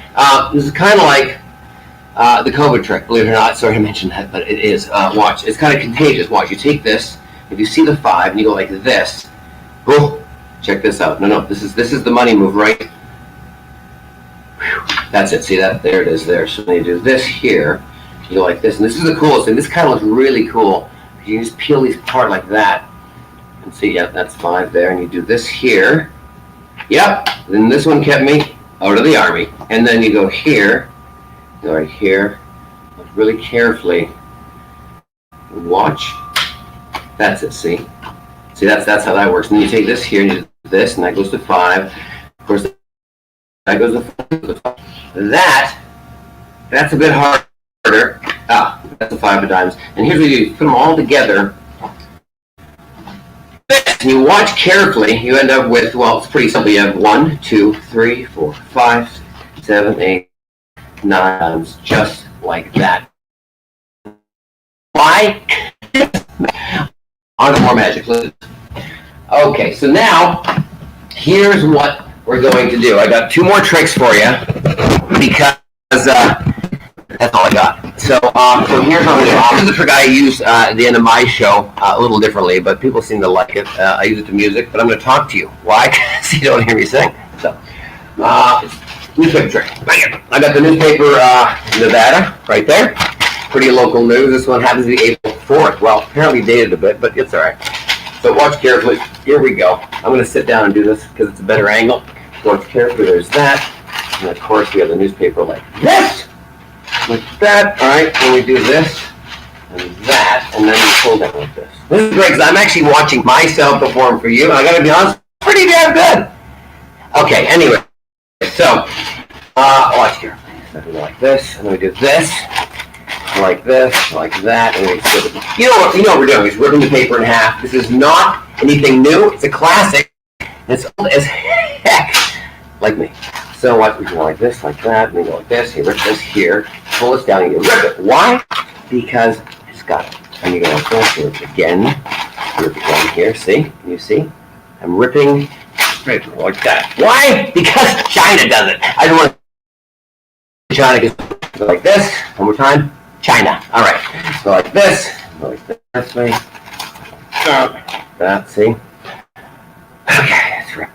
the COVID trick, believe it or not. Sorry I mentioned that, but it is. Watch, it's kind of contagious. Watch, you take this. If you see the 5 and you go like this, oh, check this out. No, this is the money move, right? Whew, that's it. See that? There it is. There. So then you do this here. You go like this, and this is the coolest thing. This kind of looks really cool. You can just peel these apart like that. And see, yeah, that's 5 there. And you do this here. Yep. Then this one kept me out of the army. And then you go here. Go right here. Really carefully. Watch. That's it, see? See, that's how that works. And then you take this here and you do this, and that goes to 5. Of course, that goes to 5. That's a bit harder. Ah, that's a 5 of diamonds. And here's what you do. You put them all together. And you watch carefully. You end up with, well, it's pretty simple. You have 1, 2, 3, 4, 5, 6, 7, 8, 9 times, just like that. Why? On to more magic. Okay, so now here's what we're going to do. I got 2 more tricks for you because that's all I got. So here's what I'm going to do. This is a trick I use at the end of my show a little differently, but people seem to like it. I use it to music, but I'm going to talk to you. Why? Because you don't hear me sing. So, newspaper trick. I got the newspaper Nevada right there. Pretty local news. This one happens to be April 4th. Well, apparently dated a bit, but it's all right. So watch carefully. Here we go. I'm going to sit down and do this because it's a better angle. Watch carefully. There's that. And of course, we have the newspaper like this. Like that. All right. Then we do this and that. And then we pull down like this. This is great because I'm actually watching myself perform for you. And I got to be honest, pretty damn good. Okay. Anyway. So, watch carefully. So we go like this. And then we do this. Like this, like that, and we flip it. You know what we're doing. We're ripping the paper in half. This is not anything new. It's a classic. It's old as heck, like me. So what we go like this, like that, and we go like this. You rip this here, pull this down, and you rip it. Why? Because it's got it. And you go like this. You rip it again. You rip it down here. See? Can you see? I'm ripping right like that. Why? Because China does it. I don't want China to go like this. One more time. China. All right. So like this. Go like this way. That. See? Okay. Let's rip.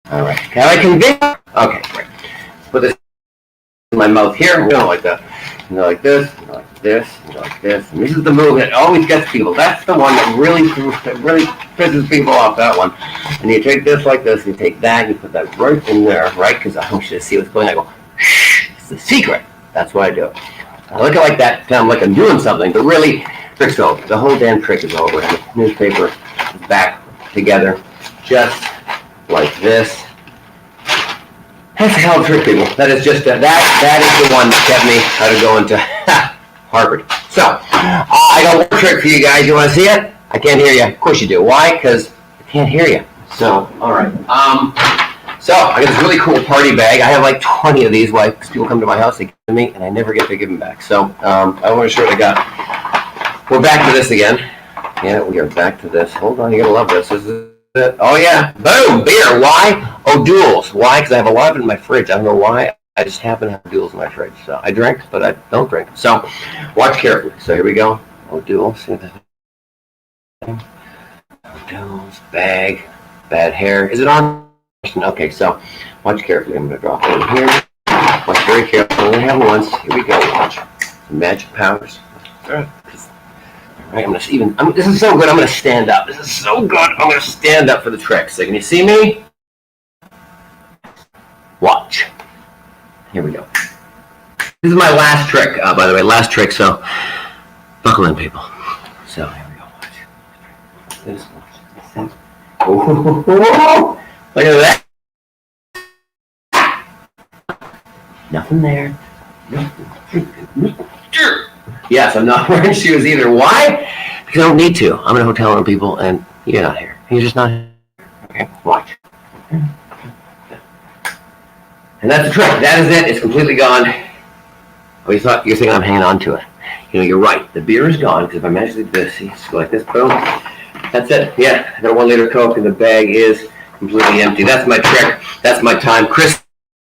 All right. Can I convince? Okay. Great. Put this in my mouth here. We're going like that. You go like this. You go like this. You go like this. And this is the move that always gets people. That's the one that really pisses people off. That one. And you take this like this. You take that. You put that right in there, right? Because I want you to see what's going on. I go. Shh. It's the secret. That's why I do it. I look at it like that, sound like I'm doing something, but really, trick's over. The whole damn trick is over. And the newspaper is back together, just like this. That's how to trick people. That is just that is the one that kept me out of going to Harvard. So, I got one trick for you guys. You want to see it? I can't hear you. Of course you do. Why? Because I can't hear you. So, all right. So, I got this really cool party bag. I have like 20 of these. Because people come to my house, they give them to me, and I never get to give them back. So, I want to show what I got. We're back to this again. Yeah, we are back to this. Hold on, you're going to love this. This is it. Oh, yeah. Boom, beer. Why? Oh, duels. Why? Because I have a lot of it in my fridge. I don't know why. I just happen to have duels in my fridge. So, I drink, but I don't drink. So, watch carefully. So, here we go. Oh, duels. See that? Oh, duels. Bag. Bad hair. Is it on? Okay, so watch carefully. I'm going to drop it in here. Watch very carefully. I only have once. Here we go. Watch. Some magic powers. All right, I'm going to this is so good. I'm going to stand up. This is so good. I'm going to stand up for the trick. So can you see me? Watch. Here we go. This is my last trick, by the way. Last trick. So buckle in, people. So here we go. Watch. This. Oh. Look at that. Nothing there. Yes, I'm not wearing shoes either. Why? Because I don't need to. I'm in a hotel room, people, and you're not here. You're just not here. Okay, watch. And that's the trick. That is it. It's completely gone. Oh, you're thinking I'm hanging on to it. You know, you're right. The beer is gone, because if I magically do this, see, just go like this, boom. That's it. Yeah, I got a 1 liter Coke, and the bag is completely empty. That's my trick. That's my time. Chris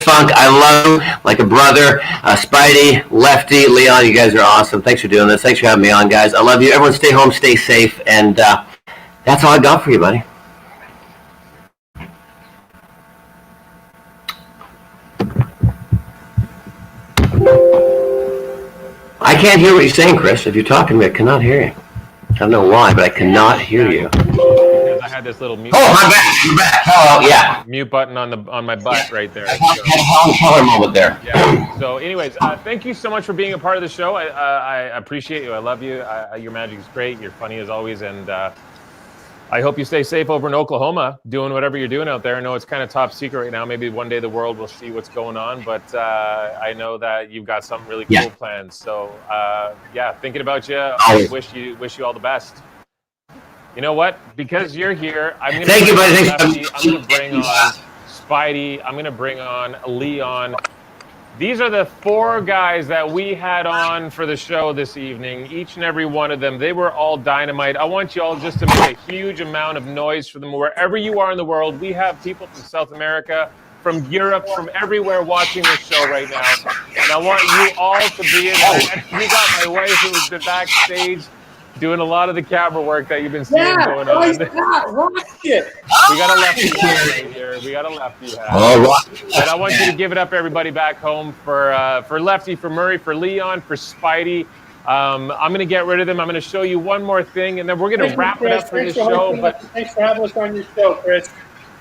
Funk, I love you like a brother. Spidey, Lefty, Leon, you guys are awesome. Thanks for doing this. Thanks for having me on, guys. I love you. Everyone stay home, stay safe, and that's all I got for you, buddy. I can't hear what you're saying, Chris. If you're talking to me, I cannot hear you. I don't know why, but I cannot hear you. Because I had this little mute. Oh, I'm back. I'm back. Hello. Yeah. Mute button on my butt right there. I had a color moment there. Yeah. So, anyways, thank you so much for being a part of the show. I appreciate you. I love you. Your magic is great. You're funny as always, and I hope you stay safe over in Oklahoma, doing whatever you're doing out there. I know it's kind of top secret right now. Maybe one day the world will see what's going on, but I know that you've got some really cool plans. So, yeah, thinking about you. I wish you all the best. You know what? Because you're here, I'm going to bring on Spidey. I'm going to bring on Leon. These are the 4 guys that we had on for the show this evening. Each and every one of them, they were all dynamite. I want you all just to make a huge amount of noise for them wherever you are in the world. We have people from South America, from Europe, from everywhere watching this show right now. And I want you all to be in there. You got my wife who's been backstage doing a lot of the camera work that you've been seeing going on. We got a lefty hat right here. We got a lefty hat. But I want you to give it up, everybody back home, for Lefty, for Murray, for Leon, for Spidey. I'm going to get rid of them. I'm going to show you one more thing, and then we're going to wrap it up for this show. But thanks for having us on your show, Chris.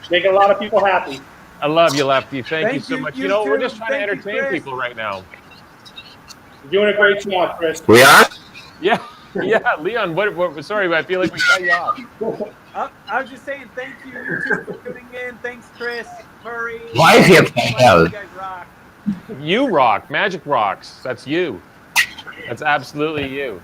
Making a lot of people happy. I love you, Lefty. Thank you so much. You know, we're just trying to entertain people right now. You're doing a great job, Chris. We are? Yeah. Yeah, Leon, what, sorry, but I feel like we cut you off. I was just saying thank you two for tuning in. Thanks, Chris, Murray. Why is he upside down? You guys rock. You rock. Magic rocks. That's you. That's absolutely you.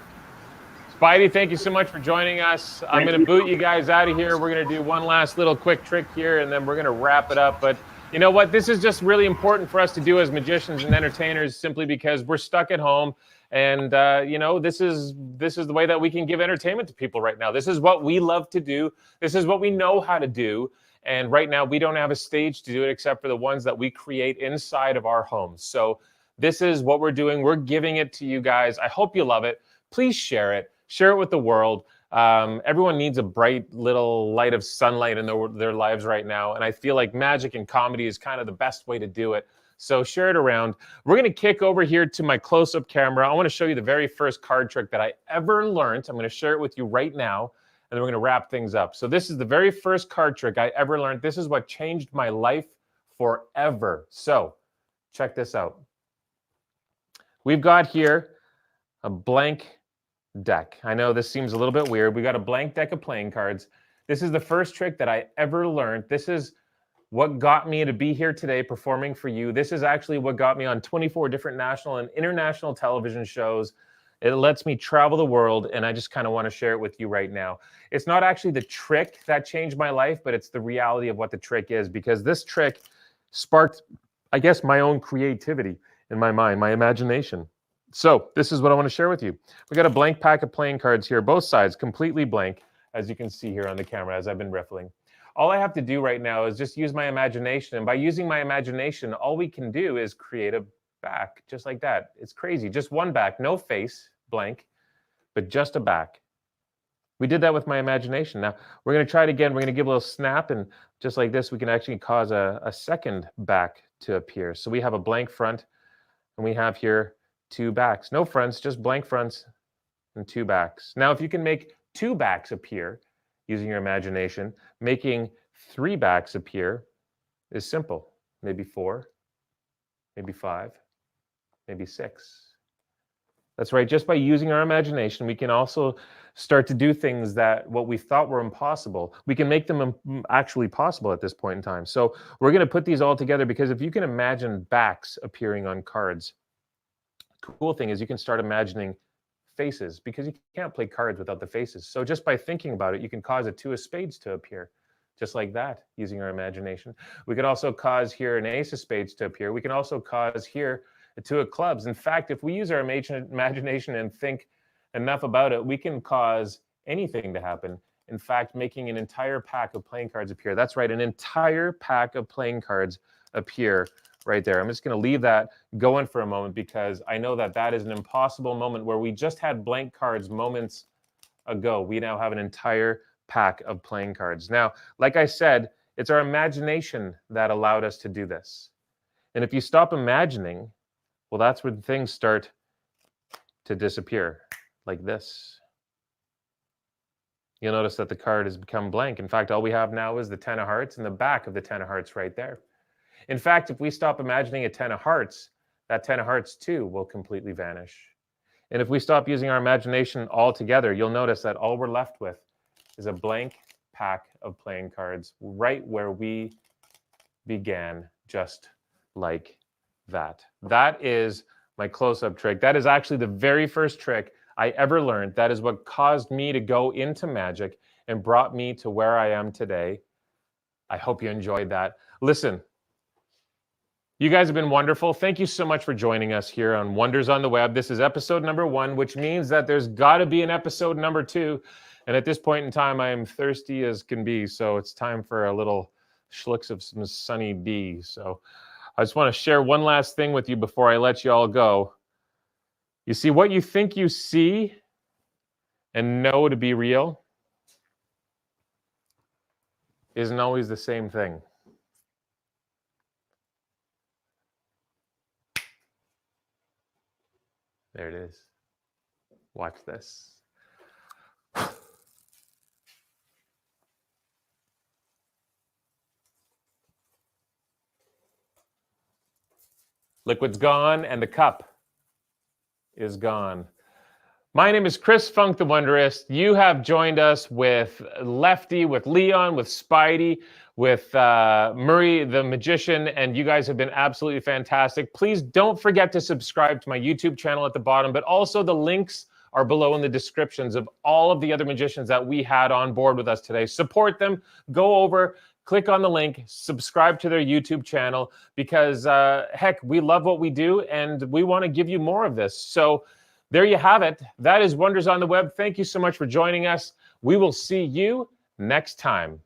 Spidey, thank you so much for joining us. I'm going to boot you guys out of here. We're going to do one last little quick trick here, and then we're going to wrap it up. But you know what? This is just really important for us to do as magicians and entertainers, simply because we're stuck at home. And, you know, this is the way that we can give entertainment to people right now. This is what we love to do. This is what we know how to do. And right now we don't have a stage to do it except for the ones that we create inside of our homes. So this is what we're doing. We're giving it to you guys. I hope you love it. Please share it. Share it with the world. Everyone needs a bright little light of sunlight in their lives right now. And I feel like magic and comedy is kind of the best way to do it. So share it around. We're going to kick over here to my close-up camera. I want to show you the very first card trick that I ever learned. I'm going to share it with you right now, and then we're going to wrap things up. So this is the very first card trick I ever learned. This is what changed my life forever. So check this out. We've got here a blank deck. I know this seems a little bit weird. We got a blank deck of playing cards. This is the first trick that I ever learned. This is what got me to be here today performing for you. This is actually what got me on 24 different national and international television shows. It lets me travel the world, and I just kind of want to share it with you right now. It's not actually the trick that changed my life, but it's the reality of what the trick is, because this trick sparked, I guess, my own creativity in my mind, my imagination. So this is what I want to share with you. We got a blank pack of playing cards here, both sides completely blank, as you can see here on the camera as I've been riffling. All I have to do right now is just use my imagination. And by using my imagination, all we can do is create a back, just like that. It's crazy. Just one back, no face, blank, but just a back. We did that with my imagination. Now, we're going to try it again. We're going to give a little snap, and just like this, we can actually cause a second back to appear. So we have a blank front, and we have here two backs. No fronts, just blank fronts and two backs. Now, if you can make two backs appear using your imagination, making three backs appear is simple. Maybe 4, maybe 5, maybe 6. That's right. Just by using our imagination, we can also start to do things that what we thought were impossible, we can make them actually possible at this point in time. So we're going to put these all together, because if you can imagine backs appearing on cards, the cool thing is you can start imagining faces, because you can't play cards without the faces. So just by thinking about it, you can cause a 2 of spades to appear, just like that, using our imagination. We could also cause here an ace of spades to appear. We can also cause here a 2 of clubs. In fact, if we use our imagination and think enough about it, we can cause anything to happen. In fact, making an entire pack of playing cards appear. That's right, an entire pack of playing cards appear right there. I'm just going to leave that going for a moment, because I know that that is an impossible moment where we just had blank cards moments ago. We now have an entire pack of playing cards. Now, like I said, it's our imagination that allowed us to do this. And if you stop imagining, well, that's when things start to disappear, like this. you'll notice that the card has become blank. In fact, all we have now is the 10 of hearts and the back of the 10 of hearts right there. In fact, if we stop imagining a 10 of hearts, that 10 of hearts too will completely vanish. And if we stop using our imagination altogether, you'll notice that all we're left with is a blank pack of playing cards right where we began, just like that. That is my close-up trick. That is actually the very first trick I ever learned. That is what caused me to go into magic and brought me to where I am today. I hope you enjoyed that. Listen, you guys have been wonderful. Thank you so much for joining us here on Wonders on the Web. This is episode number 1, which means that there's got to be an episode number 2. And at this point in time, I am thirsty as can be. So it's time for a little schlicks of some Sunny D. So I just want to share one last thing with you before I let you all go. You see, what you think you see and know to be real isn't always the same thing. There it is. Watch this. Liquid's gone and the cup is gone. My name is Chris Funk the Wonderist. You have joined us with Lefty, with Leon, with Spidey, with Murray the Magician, and you guys have been absolutely fantastic. Please don't forget to subscribe to my YouTube channel at the bottom, but also the links are below in the descriptions of all of the other magicians that we had on board with us today. Support them. Go over, click on the link, subscribe to their YouTube channel, because heck, we love what we do and we want to give you more of this. So there you have it. That is Wonders on the Web. Thank you so much for joining us. We will see you next time.